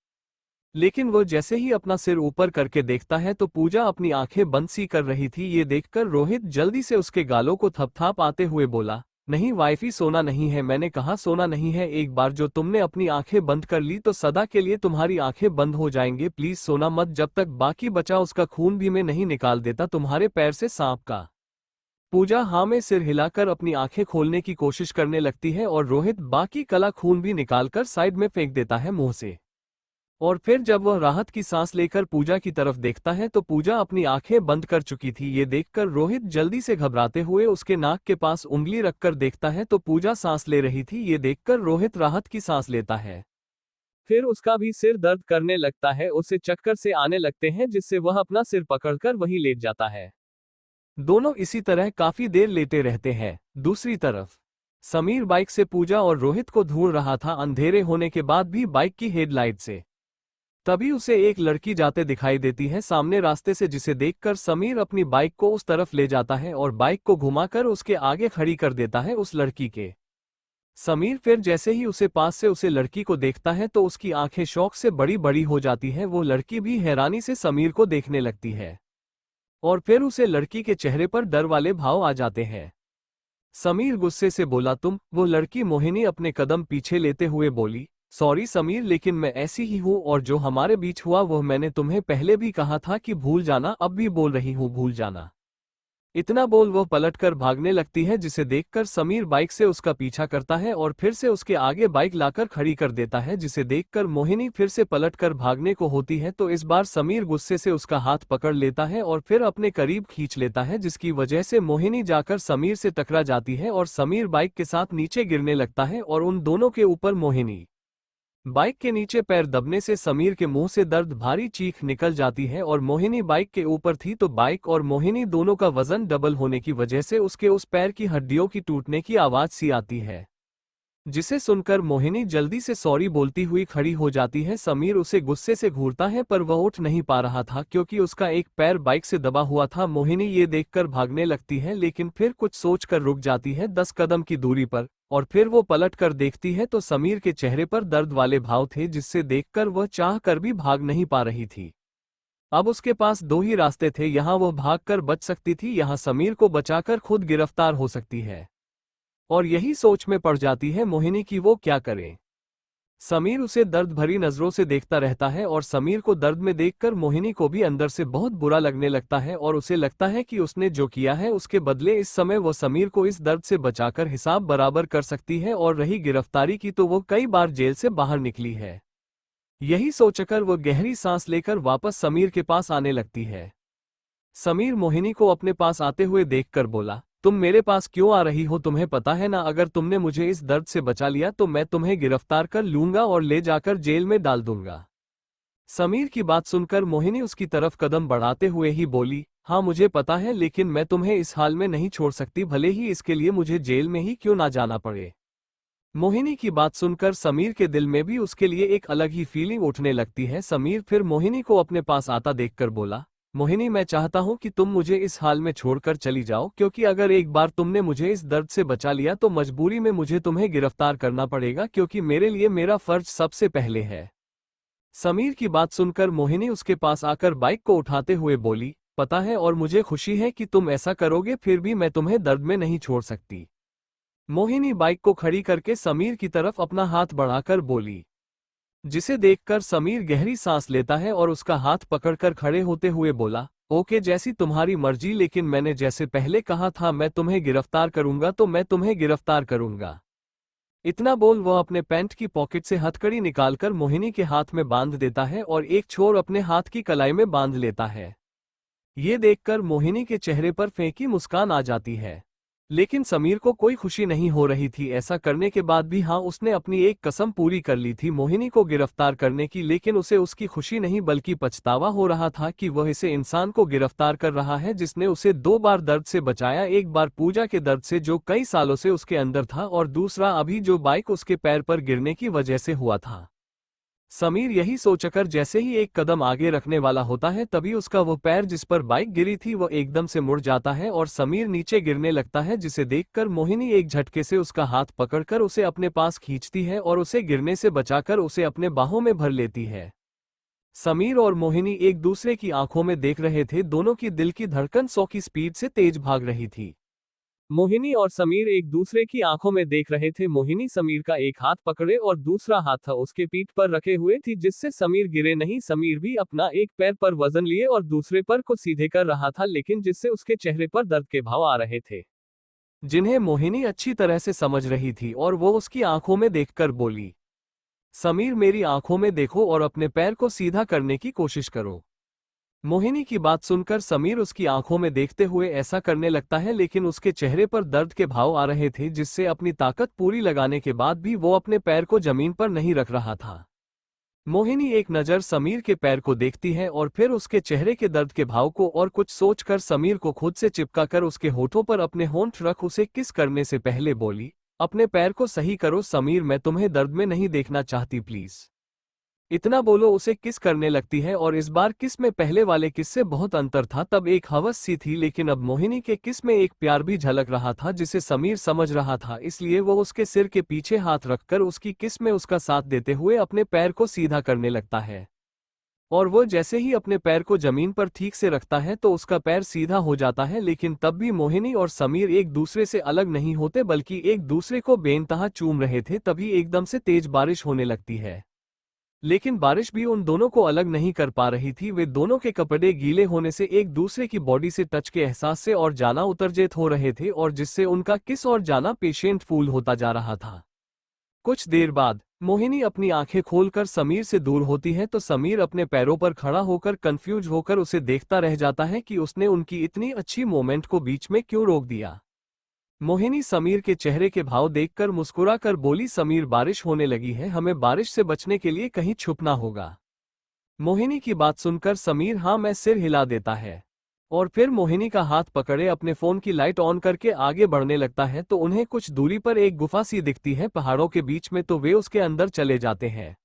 लेकिन वो जैसे ही अपना सिर ऊपर करके देखता है तो पूजा अपनी आंखें बंद सी कर रही थी। ये देखकर रोहित जल्दी से उसके गालों को थपथाप आते हुए बोला, नहीं वाइफी, सोना नहीं है, मैंने कहा सोना नहीं है। एक बार जो तुमने अपनी आंखें बंद कर ली तो सदा के लिए तुम्हारी आंखें बंद हो जाएंगे। प्लीज सोना मत, जब तक बाकी बचा उसका खून भी मैं नहीं निकाल देता तुम्हारे पैर से सांप का। पूजा हाँ में सिर हिलाकर अपनी आंखें खोलने की कोशिश करने लगती है और रोहित बाकी कला खून भी निकालकर साइड में फेंक देता है मुंह से। और फिर जब वह राहत की सांस लेकर पूजा की तरफ देखता है तो पूजा अपनी आंखें बंद कर चुकी थी। ये देखकर रोहित जल्दी से घबराते हुए उसके नाक के पास उंगली रखकर देखता है तो पूजा सांस ले रही थी। ये देखकर रोहित राहत की सांस लेता है। फिर उसका भी सिर दर्द करने लगता है, उसे चक्कर से आने लगते हैं जिससे वह अपना सिर पकड़कर वहीं लेट जाता है। दोनों इसी तरह काफी देर लेटे रहते हैं। दूसरी तरफ समीर बाइक से पूजा और रोहित को ढूंढ रहा था, अंधेरे होने के बाद भी बाइक की हेडलाइट से। तभी उसे एक लड़की जाते दिखाई देती है सामने रास्ते से, जिसे देखकर समीर अपनी बाइक को उस तरफ ले जाता है और बाइक को घुमाकर उसके आगे खड़ी कर देता है उस लड़की के। समीर फिर जैसे ही उसे पास से उसे लड़की को देखता है तो उसकी आंखें शौक से बड़ी बड़ी हो जाती हैं। वो लड़की भी हैरानी से समीर को देखने लगती है और फिर उसे लड़की के चेहरे पर डर वाले भाव आ जाते हैं। समीर गुस्से से बोला, तुम? वो लड़की मोहिनी अपने कदम पीछे लेते हुए बोली, सॉरी समीर, लेकिन मैं ऐसी ही हूँ और जो हमारे बीच हुआ वह मैंने तुम्हें पहले भी कहा था कि भूल जाना, अब भी बोल रही हूँ भूल जाना। इतना बोल वह पलटकर भागने लगती है जिसे देखकर समीर बाइक से उसका पीछा करता है और फिर से उसके आगे बाइक लाकर खड़ी कर देता है, जिसे देखकर मोहिनी फिर से पलटकर भागने को होती है तो इस बार समीर गुस्से से उसका हाथ पकड़ लेता है और फिर अपने करीब खींच लेता है, जिसकी वजह से मोहिनी जाकर समीर से टकरा जाती है और समीर बाइक के साथ नीचे गिरने लगता है और उन दोनों के ऊपर मोहिनी बाइक के नीचे पैर दबने से समीर के मुंह से दर्द भारी चीख निकल जाती है और मोहिनी बाइक के ऊपर थी तो बाइक और मोहिनी दोनों का वजन डबल होने की वजह से उसके उस पैर की हड्डियों की टूटने की आवाज सी आती है, जिसे सुनकर मोहिनी जल्दी से सॉरी बोलती हुई खड़ी हो जाती है। समीर उसे गुस्से से घूरता है पर वह उठ नहीं पा रहा था क्योंकि उसका एक पैर बाइक से दबा हुआ था। मोहिनी ये देखकर भागने लगती है लेकिन फिर कुछ सोचकर रुक जाती है 10 कदम की दूरी पर और फिर वो पलट कर देखती है तो समीर के चेहरे पर दर्द वाले भाव थे, जिससे देखकर वह चाह कर भी भाग नहीं पा रही थी। अब उसके पास दो ही रास्ते थे, यहाँ वो भागकर बच सकती थी, यहाँ समीर को बचाकर खुद गिरफ्तार हो सकती है। और यही सोच में पड़ जाती है मोहिनी कि वो क्या करे। समीर उसे दर्द भरी नजरों से देखता रहता है और समीर को दर्द में देखकर मोहिनी को भी अंदर से बहुत बुरा लगने लगता है और उसे लगता है कि उसने जो किया है उसके बदले इस समय वो समीर को इस दर्द से बचाकर हिसाब बराबर कर सकती है, और रही गिरफ्तारी की तो वो कई बार जेल से बाहर निकली है। यही सोचकर वो गहरी सांस लेकर वापस समीर के पास आने लगती है। समीर मोहिनी को अपने पास आते हुए देखकर बोला, तुम मेरे पास क्यों आ रही हो? तुम्हें पता है ना, अगर तुमने मुझे इस दर्द से बचा लिया तो मैं तुम्हें गिरफ्तार कर लूंगा और ले जाकर जेल में डाल दूंगा। समीर की बात सुनकर मोहिनी उसकी तरफ कदम बढ़ाते हुए ही बोली, हाँ मुझे पता है, लेकिन मैं तुम्हें इस हाल में नहीं छोड़ सकती, भले ही इसके लिए मुझे जेल में ही क्यों ना जाना पड़े। मोहिनी की बात सुनकर समीर के दिल में भी उसके लिए एक अलग ही फीलिंग उठने लगती है। समीर फिर मोहिनी को अपने पास आता देखकर बोला, मोहिनी मैं चाहता हूं कि तुम मुझे इस हाल में छोड़कर चली जाओ, क्योंकि अगर एक बार तुमने मुझे इस दर्द से बचा लिया तो मजबूरी में मुझे तुम्हें गिरफ्तार करना पड़ेगा, क्योंकि मेरे लिए मेरा फर्ज सबसे पहले है। समीर की बात सुनकर मोहिनी उसके पास आकर बाइक को उठाते हुए बोली, पता है और मुझे खुशी है कि तुम ऐसा करोगे, फिर भी मैं तुम्हें दर्द में नहीं छोड़ सकती। मोहिनी बाइक को खड़ी करके समीर की तरफ अपना हाथ बढ़ाकर बोली, जिसे देखकर समीर गहरी सांस लेता है और उसका हाथ पकड़कर खड़े होते हुए बोला, ओके जैसी तुम्हारी मर्जी, लेकिन मैंने जैसे पहले कहा था मैं तुम्हें गिरफ्तार करूंगा तो मैं तुम्हें गिरफ्तार करूंगा। इतना बोल वह अपने पैंट की पॉकेट से हथकड़ी निकालकर मोहिनी के हाथ में बांध देता है और एक छोर अपने हाथ की कलाई में बांध लेता है। ये देखकर मोहिनी के चेहरे पर फेंकी मुस्कान आ जाती है, लेकिन समीर को कोई खुशी नहीं हो रही थी। ऐसा करने के बाद भी हाँ, उसने अपनी एक कसम पूरी कर ली थी मोहिनी को गिरफ्तार करने की, लेकिन उसे उसकी खुशी नहीं बल्कि पछतावा हो रहा था कि वह इसे इंसान को गिरफ्तार कर रहा है जिसने उसे 2 बार दर्द से बचाया, एक बार पूजा के दर्द से जो कई सालों से उसके अंदर था, और दूसरा अभी जो बाइक उसके पैर पर गिरने की वजह से हुआ था। समीर यही सोचकर जैसे ही एक कदम आगे रखने वाला होता है तभी उसका वो पैर जिस पर बाइक गिरी थी वो एकदम से मुड़ जाता है और समीर नीचे गिरने लगता है, जिसे देखकर मोहिनी एक झटके से उसका हाथ पकड़कर उसे अपने पास खींचती है और उसे गिरने से बचाकर उसे अपने बाहों में भर लेती है। समीर और मोहिनी एक दूसरे की आंखों में देख रहे थे, दोनों की दिल की धड़कन 100 की स्पीड से तेज भाग रही थी। मोहिनी और समीर एक दूसरे की आंखों में देख रहे थे। मोहिनी समीर का एक हाथ पकड़े और दूसरा हाथ उसके पीठ पर रखे हुए थी, जिससे समीर गिरे नहीं। समीर भी अपना एक पैर पर वजन लिए और दूसरे पर को सीधे कर रहा था, लेकिन जिससे उसके चेहरे पर दर्द के भाव आ रहे थे, जिन्हें मोहिनी अच्छी तरह से समझ रही थी, और वो उसकी आंखों में देखकर बोली, समीर मेरी आंखों में देखो और अपने पैर को सीधा करने की कोशिश करो। मोहिनी की बात सुनकर समीर उसकी आंखों में देखते हुए ऐसा करने लगता है, लेकिन उसके चेहरे पर दर्द के भाव आ रहे थे, जिससे अपनी ताकत पूरी लगाने के बाद भी वो अपने पैर को जमीन पर नहीं रख रहा था। मोहिनी एक नज़र समीर के पैर को देखती है और फिर उसके चेहरे के दर्द के भाव को और कुछ सोचकर समीर को खुद से चिपकाकर उसके होठों पर अपने होंठ रख उसे किस करने से पहले बोली, अपने पैर को सही करो समीर, मैं तुम्हें दर्द में नहीं देखना चाहती प्लीज। इतना बोलो उसे किस करने लगती है, और इस बार किस में पहले वाले किस से बहुत अंतर था। तब एक हवस सी थी, लेकिन अब मोहिनी के किस में एक प्यार भी झलक रहा था जिसे समीर समझ रहा था, इसलिए वो उसके सिर के पीछे हाथ रखकर उसकी किस में उसका साथ देते हुए अपने पैर को सीधा करने लगता है। और वो जैसे ही अपने पैर को जमीन पर ठीक से रखता है तो उसका पैर सीधा हो जाता है, लेकिन तब भी मोहिनी और समीर एक दूसरे से अलग नहीं होते बल्कि एक दूसरे को बेइंतहा चूम रहे थे। तभी एकदम से तेज बारिश होने लगती है, लेकिन बारिश भी उन दोनों को अलग नहीं कर पा रही थी। वे दोनों के कपड़े गीले होने से एक दूसरे की बॉडी से टच के एहसास से और जाना उतरजेत हो रहे थे, और जिससे उनका किस और जाना पेशेंट फूल होता जा रहा था। कुछ देर बाद मोहिनी अपनी आंखें खोलकर समीर से दूर होती है तो समीर अपने पैरों पर खड़ा होकर कंफ्यूज होकर उसे देखता रह जाता है कि उसने उनकी इतनी अच्छी मोमेंट को बीच में क्यों रोक दिया। मोहिनी समीर के चेहरे के भाव देखकर मुस्कुराकर बोली, समीर बारिश होने लगी है, हमें बारिश से बचने के लिए कहीं छुपना होगा। मोहिनी की बात सुनकर समीर हाँ मैं सिर हिला देता है, और फिर मोहिनी का हाथ पकड़े अपने फोन की लाइट ऑन करके आगे बढ़ने लगता है तो उन्हें कुछ दूरी पर एक गुफा सी दिखती है पहाड़ों के बीच में, तो वे उसके अंदर चले जाते हैं।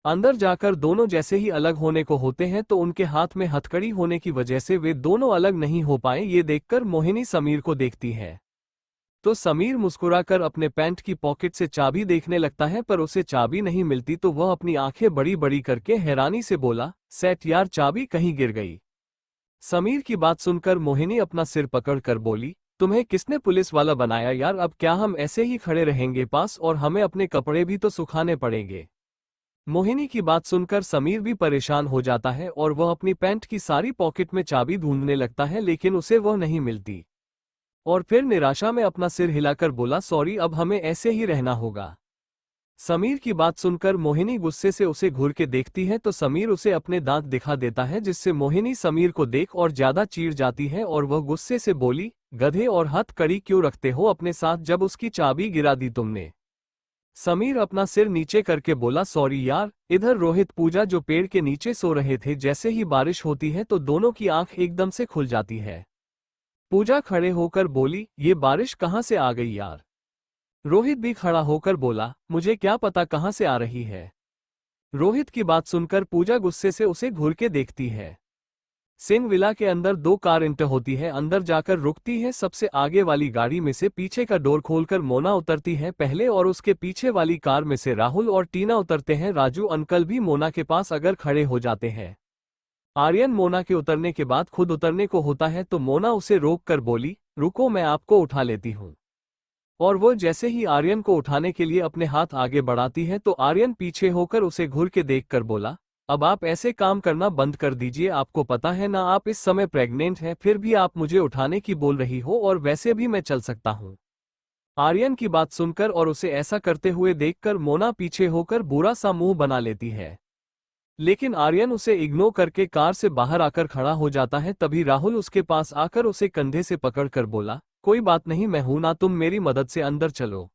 अंदर जाकर दोनों जैसे ही अलग होने को होते हैं तो उनके हाथ में हथकड़ी होने की वजह से वे दोनों अलग नहीं हो पाए। ये देखकर मोहिनी समीर को देखती है तो समीर मुस्कुराकर अपने पैंट की पॉकेट से चाबी देखने लगता है, पर उसे चाबी नहीं मिलती तो वह अपनी आंखें बड़ी बड़ी करके हैरानी से बोला, सेट यार चाबी कहीं गिर गई। समीर की बात सुनकर मोहिनी अपना सिर पकड़कर बोली, तुम्हें किसने पुलिस वाला बनाया यार, अब क्या हम ऐसे ही खड़े रहेंगे पास, और हमें अपने कपड़े भी तो सुखाने पड़ेंगे। मोहिनी की बात सुनकर समीर भी परेशान हो जाता है और वह अपनी पैंट की सारी पॉकेट में चाबी ढूंढने लगता है, लेकिन उसे वह नहीं मिलती। और फिर निराशा में अपना सिर हिलाकर बोला, सॉरी, अब हमें ऐसे ही रहना होगा। समीर की बात सुनकर मोहिनी गुस्से से उसे घूर के देखती है तो समीर उसे अपने दांत दिखा देता है, जिससे मोहिनी समीर को देख और ज्यादा चीढ़ जाती है और वह गुस्से से बोली, गधे, और हथकड़ी क्यों रखते हो अपने साथ जब उसकी चाबी गिरा दी तुमने। समीर अपना सिर नीचे करके बोला, सॉरी यार। इधर रोहित पूजा जो पेड़ के नीचे सो रहे थे, जैसे ही बारिश होती है तो दोनों की आंख एकदम से खुल जाती है। पूजा खड़े होकर बोली, ये बारिश कहाँ से आ गई यार। रोहित भी खड़ा होकर बोला, मुझे क्या पता कहाँ से आ रही है। रोहित की बात सुनकर पूजा गुस्से से उसे घूर के देखती है। सिंह विला के अंदर दो कार इंटर होती है, अंदर जाकर रुकती है। सबसे आगे वाली गाड़ी में से पीछे का डोर खोलकर मोना उतरती है पहले, और उसके पीछे वाली कार में से राहुल और टीना उतरते हैं। राजू अंकल भी मोना के पास अगर खड़े हो जाते हैं। आर्यन मोना के उतरने के बाद खुद उतरने को होता है तो मोना उसे रोक कर बोली, रुको, मैं आपको उठा लेती हूँ। और वो जैसे ही आर्यन को उठाने के लिए अपने हाथ आगे बढ़ाती है तो आर्यन पीछे होकर उसे घूर के देखकर बोला, अब आप ऐसे काम करना बंद कर दीजिए। आपको पता है ना, आप इस समय प्रेग्नेंट हैं, फिर भी आप मुझे उठाने की बोल रही हो, और वैसे भी मैं चल सकता हूँ। आर्यन की बात सुनकर और उसे ऐसा करते हुए देखकर मोना पीछे होकर बुरा सा मुंह बना लेती है, लेकिन आर्यन उसे इग्नोर करके कार से बाहर आकर खड़ा हो जाता है। तभी राहुल उसके पास आकर उसे कंधे से पकड़कर बोला, कोई बात नहीं, मैं हूं ना, तुम मेरी मदद से अंदर चलो।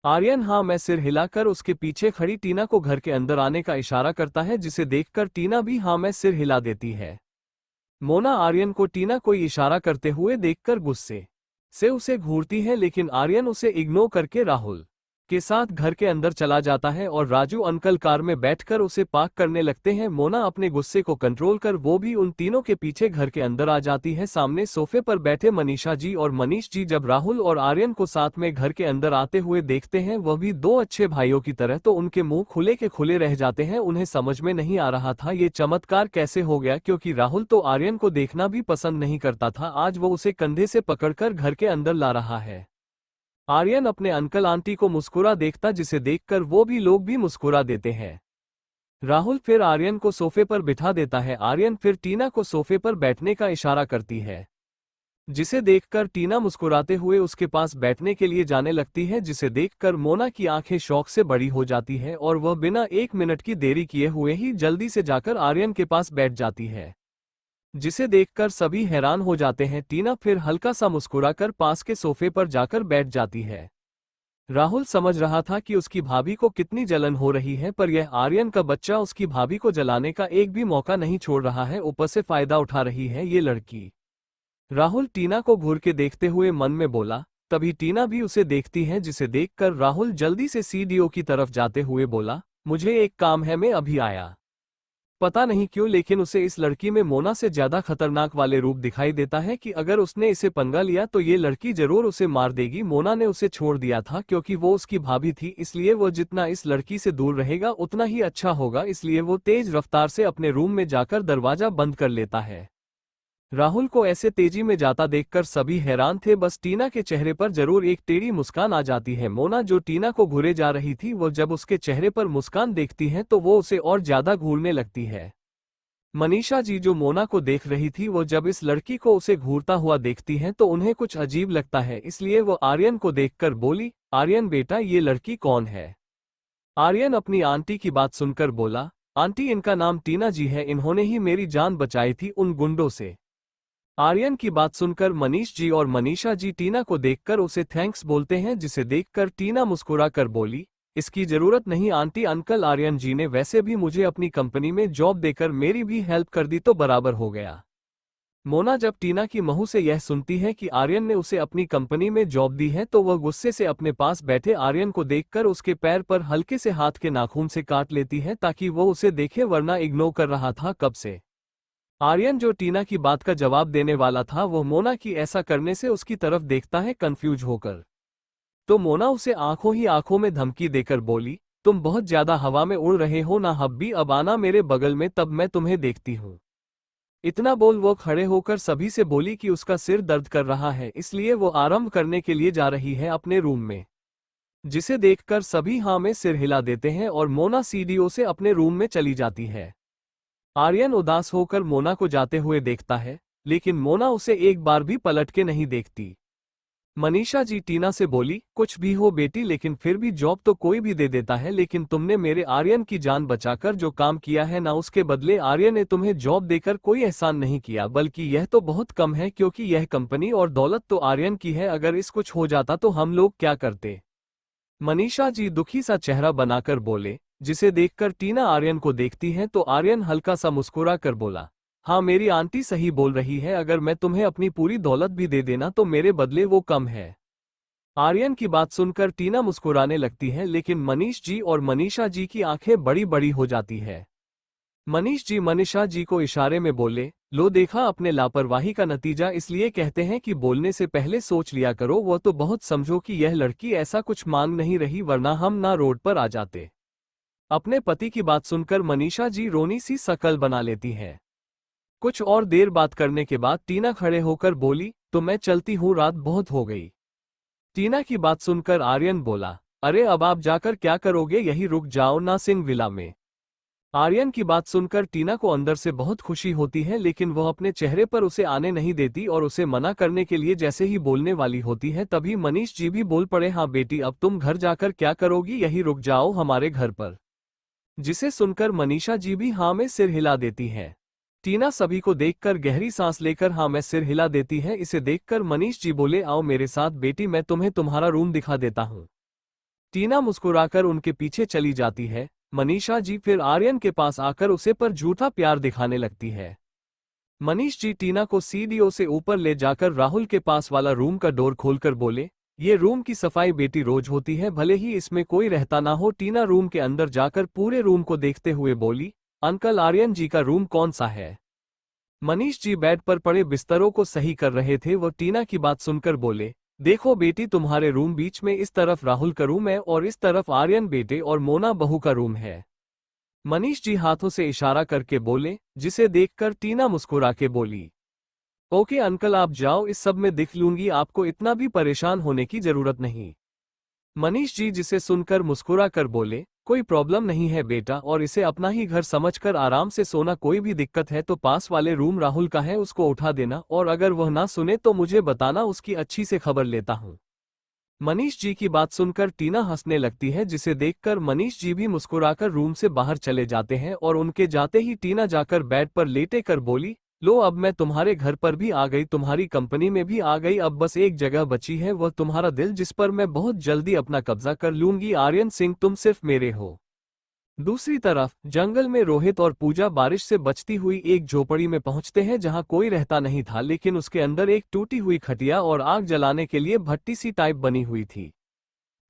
आर्यन हाँ मैं सिर हिलाकर उसके पीछे खड़ी टीना को घर के अंदर आने का इशारा करता है, जिसे देखकर टीना भी हाँ मैं सिर हिला देती है। मोना आर्यन को टीना कोई इशारा करते हुए देखकर गुस्से से उसे घूरती है, लेकिन आर्यन उसे इग्नोर करके राहुल के साथ घर के अंदर चला जाता है और राजू अंकल कार में बैठकर उसे पार्क करने लगते हैं। मोना अपने गुस्से को कंट्रोल कर वो भी उन तीनों के पीछे घर के अंदर आ जाती है। सामने सोफे पर बैठे मनीषा जी और मनीष जी जब राहुल और आर्यन को साथ में घर के अंदर आते हुए देखते हैं, वह भी दो अच्छे भाइयों की तरह, तो उनके मुंह खुले के खुले रह जाते हैं। उन्हें समझ में नहीं आ रहा था ये चमत्कार कैसे हो गया, क्योंकि राहुल तो आर्यन को देखना भी पसंद नहीं करता था, आज वो उसे कंधे से पकड़कर घर के अंदर ला रहा है। आर्यन अपने अंकल आंटी को मुस्कुरा देखता, जिसे देखकर वो भी लोग भी मुस्कुरा देते हैं। राहुल फिर आर्यन को सोफे पर बिठा देता है। आर्यन फिर टीना को सोफे पर बैठने का इशारा करती है, जिसे देखकर टीना मुस्कुराते हुए उसके पास बैठने के लिए जाने लगती है, जिसे देखकर मोना की आंखें शौक से बड़ी हो जाती है और वह बिना 1 मिनट की देरी किए हुए ही जल्दी से जाकर आर्यन के पास बैठ जाती है, जिसे देखकर सभी हैरान हो जाते हैं। टीना फिर हल्का सा मुस्कुराकर पास के सोफे पर जाकर बैठ जाती है। राहुल समझ रहा था कि उसकी भाभी को कितनी जलन हो रही है, पर यह आर्यन का बच्चा उसकी भाभी को जलाने का एक भी मौका नहीं छोड़ रहा है, ऊपर से फायदा उठा रही है ये लड़की। राहुल टीना को घूर के देखते हुए मन में बोला। तभी टीना भी उसे देखती है, जिसे देखकर राहुल जल्दी से सीडीओ की तरफ जाते हुए बोला, मुझे एक काम है, मैं अभी आया। पता नहीं क्यों, लेकिन उसे इस लड़की में मोना से ज्यादा खतरनाक वाले रूप दिखाई देता है कि अगर उसने इसे पंगा लिया तो ये लड़की जरूर उसे मार देगी। मोना ने उसे छोड़ दिया था क्योंकि वो उसकी भाभी थी, इसलिए वो जितना इस लड़की से दूर रहेगा उतना ही अच्छा होगा, इसलिए वो तेज रफ्तार से अपने रूम में जाकर दरवाजा बंद कर लेता है। राहुल को ऐसे तेजी में जाता देखकर सभी हैरान थे, बस टीना के चेहरे पर जरूर एक टेढ़ी मुस्कान आ जाती है। मोना जो टीना को घूरे जा रही थी, वो जब उसके चेहरे पर मुस्कान देखती है तो वो उसे और ज्यादा घूरने लगती है। मनीषा जी जो मोना को देख रही थी, वो जब इस लड़की को उसे घूरता हुआ देखती हैं तो उन्हें कुछ अजीब लगता है, इसलिए वो आर्यन को देखकर बोली, आर्यन बेटा, ये लड़की कौन है। आर्यन अपनी आंटी की बात सुनकर बोला, आंटी, इनका नाम टीना जी है, इन्होंने ही मेरी जान बचाई थी उन गुंडों से। आर्यन की बात सुनकर मनीष जी और मनीषा जी टीना को देखकर उसे थैंक्स बोलते हैं, जिसे देखकर टीना मुस्कुरा कर बोली, इसकी जरूरत नहीं आंटी, अंकल आर्यन जी ने वैसे भी मुझे अपनी कंपनी में जॉब देकर मेरी भी हेल्प कर दी तो बराबर हो गया। मोना जब टीना की महू से यह सुनती है कि आर्यन ने उसे अपनी कंपनी में जॉब दी है तो वह गुस्से से अपने पास बैठे आर्यन को देखकर उसके पैर पर हल्के से हाथ के नाखून से काट लेती है ताकि वो उसे देखे, वरना इग्नोर कर रहा था कब से। आर्यन जो टीना की बात का जवाब देने वाला था, वो मोना की ऐसा करने से उसकी तरफ देखता है कंफ्यूज होकर। तो मोना उसे आंखों ही आंखों में धमकी देकर बोली, तुम बहुत ज्यादा हवा में उड़ रहे हो ना हब्बी, अब आना मेरे बगल में, तब मैं तुम्हें देखती हूँ। इतना बोल वो खड़े होकर सभी से बोली कि उसका सिर दर्द कर रहा है, इसलिए वो आराम करने के लिए जा रही है अपने रूम में। जिसे देखकर सभी हाँ में सिर हिला देते हैं और मोना सीडीओ से अपने रूम में चली जाती है। आर्यन उदास होकर मोना को जाते हुए देखता है, लेकिन मोना उसे एक बार भी पलट के नहीं देखती। मनीषा जी टीना से बोली, कुछ भी हो बेटी, लेकिन फिर भी जॉब तो कोई भी दे देता है, लेकिन तुमने मेरे आर्यन की जान बचाकर जो काम किया है ना, उसके बदले आर्यन ने तुम्हें जॉब देकर कोई एहसान नहीं किया, बल्कि यह तो बहुत कम है, क्योंकि यह कंपनी और दौलत तो आर्यन की है। अगर इस कुछ हो जाता तो हम लोग क्या करते? मनीषा जी दुखी सा चेहरा बनाकर बोले, जिसे देखकर टीना आर्यन को देखती है तो आर्यन हल्का सा मुस्कुरा कर बोला, हाँ मेरी आंटी सही बोल रही है, अगर मैं तुम्हें अपनी पूरी दौलत भी दे देना तो मेरे बदले वो कम है। आर्यन की बात सुनकर टीना मुस्कुराने लगती है, लेकिन मनीष जी और मनीषा जी की आंखें बड़ी बड़ी हो जाती है। मनीष जी मनीषा जी को इशारे में बोले, लो देखा अपने लापरवाही का नतीजा, इसलिए कहते हैं कि बोलने से पहले सोच लिया करो। वो तो बहुत समझो कि यह लड़की ऐसा कुछ मांग नहीं रही, वरना हम ना रोड पर आ जाते। अपने पति की बात सुनकर मनीषा जी रोनी सी शकल बना लेती है। कुछ और देर बात करने के बाद टीना खड़े होकर बोली, तो मैं चलती हूँ, रात बहुत हो गई। टीना की बात सुनकर आर्यन बोला, अरे अब आप जाकर क्या करोगे, यही रुक जाओ ना सिंह विला में। आर्यन की बात सुनकर टीना को अंदर से बहुत खुशी होती है, लेकिन वह अपने चेहरे पर उसे आने नहीं देती और उसे मना करने के लिए जैसे ही बोलने वाली होती है तभी मनीष जी भी बोल पड़े, हाँ बेटी अब तुम घर जाकर क्या करोगी, यही रुक जाओ हमारे घर पर। जिसे सुनकर मनीषा जी भी हाँ में सिर हिला देती है। टीना सभी को देखकर गहरी सांस लेकर हाँ में सिर हिला देती है। इसे देखकर मनीष जी बोले, आओ मेरे साथ बेटी, मैं तुम्हें तुम्हारा रूम दिखा देता हूँ। टीना मुस्कुराकर उनके पीछे चली जाती है। मनीषा जी फिर आर्यन के पास आकर उसे पर झूठा प्यार दिखाने लगती है। मनीष जी टीना को सीडीओ से ऊपर ले जाकर राहुल के पास वाला रूम का डोर खोलकर बोले, ये रूम की सफाई बेटी रोज होती है, भले ही इसमें कोई रहता ना हो। टीना रूम के अंदर जाकर पूरे रूम को देखते हुए बोली, अंकल आर्यन जी का रूम कौन सा है? मनीष जी बेड पर पड़े बिस्तरों को सही कर रहे थे। वो टीना की बात सुनकर बोले, देखो बेटी तुम्हारे रूम बीच में, इस तरफ राहुल का रूम है और इस तरफ आर्यन बेटे और मोना बहू का रूम है। मनीष जी हाथों से इशारा करके बोले, जिसे देखकर टीना मुस्कुरा के बोली, ओके अंकल आप जाओ, इस सब में दिख लूंगी, आपको इतना भी परेशान होने की जरूरत नहीं। मनीष जी जिसे सुनकर मुस्कुरा कर बोले, कोई प्रॉब्लम नहीं है बेटा, और इसे अपना ही घर समझकर आराम से सोना, कोई भी दिक्कत है तो पास वाले रूम राहुल का है, उसको उठा देना, और अगर वह ना सुने तो मुझे बताना, उसकी अच्छी से खबर लेता हूँ। मनीष जी की बात सुनकर टीना हंसने लगती है, जिसे देखकर मनीष जी भी मुस्कुराकर रूम से बाहर चले जाते हैं और उनके जाते ही टीना जाकर बेड पर लेटे कर बोली, लो अब मैं तुम्हारे घर पर भी आ गई, तुम्हारी कंपनी में भी आ गई, अब बस एक जगह बची है, वह तुम्हारा दिल, जिस पर मैं बहुत जल्दी अपना कब्जा कर लूंगी। आर्यन सिंह तुम सिर्फ मेरे हो। दूसरी तरफ जंगल में रोहित और पूजा बारिश से बचती हुई एक झोपड़ी में पहुंचते हैं, जहां कोई रहता नहीं था, लेकिन उसके अंदर एक टूटी हुई खटिया और आग जलाने के लिए भट्टी सी टाइप बनी हुई थी।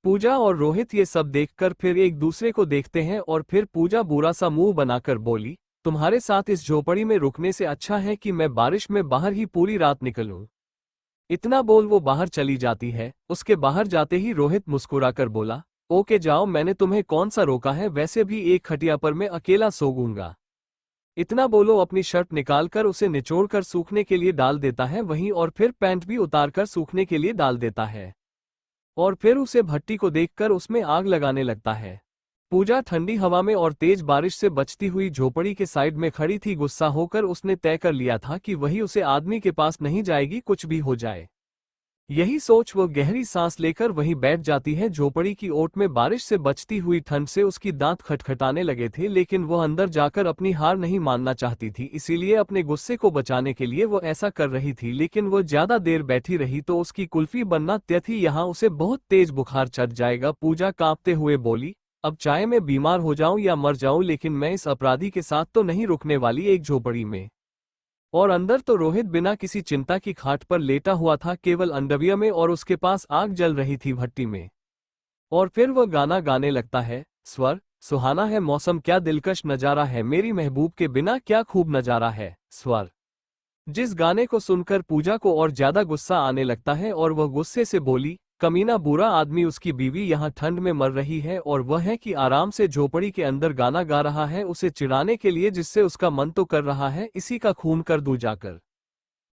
पूजा और रोहित ये सब देखकर फिर एक दूसरे को देखते हैं और फिर पूजा बुरा सा मुंह बनाकर बोली, तुम्हारे साथ इस झोपड़ी में रुकने से अच्छा है कि मैं बारिश में बाहर ही पूरी रात निकलूं। इतना बोल वो बाहर चली जाती है। उसके बाहर जाते ही रोहित मुस्कुराकर बोला, ओके जाओ, मैंने तुम्हें कौन सा रोका है, वैसे भी एक खटिया पर मैं अकेला सोऊंगा। इतना बोलो अपनी शर्ट निकालकर उसे निचोड़कर सूखने के लिए डाल देता है वहीं, और फिर पैंट भी उतारकर सूखने के लिए डाल देता है और फिर उसे भट्टी को देखकर उसमें आग लगाने लगता है। पूजा ठंडी हवा में और तेज बारिश से बचती हुई झोपड़ी के साइड में खड़ी थी। गुस्सा होकर उसने तय कर लिया था कि वही उसे आदमी के पास नहीं जाएगी, कुछ भी हो जाए। यही सोच वो गहरी सांस लेकर वहीं बैठ जाती है। झोपड़ी की ओट में बारिश से बचती हुई ठंड से उसकी दांत खटखटाने लगे थे, लेकिन वह अंदर जाकर अपनी हार नहीं मानना चाहती थी, इसीलिए अपने गुस्से को बचाने के लिए वो ऐसा कर रही थी। लेकिन वो ज्यादा देर बैठी रही तो उसकी कुल्फी बनना तय थी, यहाँ उसे बहुत तेज बुखार चढ़ जाएगा। पूजा कांपते हुए बोली, अब चाहे मैं बीमार हो जाऊं या मर जाऊं, लेकिन मैं इस अपराधी के साथ तो नहीं रुकने वाली एक झोपड़ी में। और अंदर तो रोहित बिना किसी चिंता की खाट पर लेटा हुआ था, केवल अंडरवियर में, और उसके पास आग जल रही थी भट्टी में। और फिर वह गाना गाने लगता है, स्वर सुहाना है मौसम, क्या दिलकश नजारा है, मेरी महबूब के बिना क्या खूब नजारा है, स्वर। जिस गाने को सुनकर पूजा को और ज्यादा गुस्सा आने लगता है और वह गुस्से से बोली, कमीना बुरा आदमी, उसकी बीवी यहाँ ठंड में मर रही है और वह है कि आराम से झोपड़ी के अंदर गाना गा रहा है उसे चिढ़ाने के लिए, जिससे उसका मन तो कर रहा है इसी का खून कर दूं जाकर।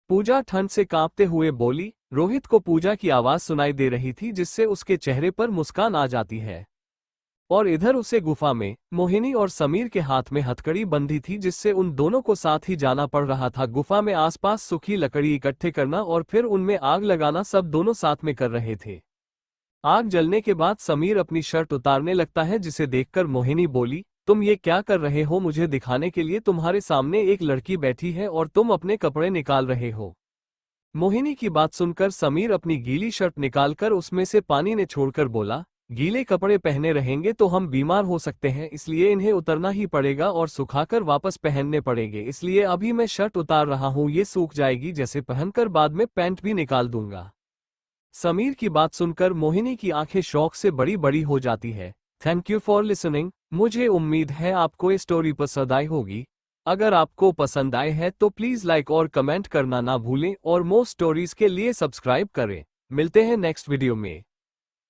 पूजा ठंड से कांपते हुए बोली, रोहित को पूजा की आवाज सुनाई दे रही थी जिससे उसके चेहरे पर मुस्कान आ जाती है। और इधर उसे गुफा में मोहिनी और समीर के हाथ में हथकड़ी बंधी थी जिससे उन दोनों को साथ ही जाना पड़ रहा था। गुफा में आसपास सूखी लकड़ी इकट्ठे करना और फिर उनमें आग लगाना सब दोनों साथ में कर रहे थे। आग जलने के बाद समीर अपनी शर्ट उतारने लगता है जिसे देखकर मोहिनी बोली, तुम ये क्या कर रहे हो? मुझे दिखाने के लिए तुम्हारे सामने एक लड़की बैठी है और तुम अपने कपड़े निकाल रहे हो। मोहिनी की बात सुनकर समीर अपनी गीली शर्ट निकालकर उसमें से पानी ने छोड़कर बोला, गीले कपड़े पहने रहेंगे तो हम बीमार हो सकते हैं, इसलिए इन्हें उतरना ही पड़ेगा और सुखाकर वापस पहनने पड़ेंगे। इसलिए अभी मैं शर्ट उतार रहा हूँ, ये सूख जाएगी, जैसे पहनकर बाद में पैंट भी निकाल दूंगा। समीर की बात सुनकर मोहिनी की आंखें शौक से बड़ी बड़ी हो जाती है। Thank you for listening. मुझे उम्मीद है आपको ये स्टोरी पसंद आई होगी। अगर आपको पसंद आए है तो प्लीज लाइक और कमेंट करना ना भूलें और मोर स्टोरीज के लिए सब्सक्राइब करें। मिलते हैं नेक्स्ट वीडियो में।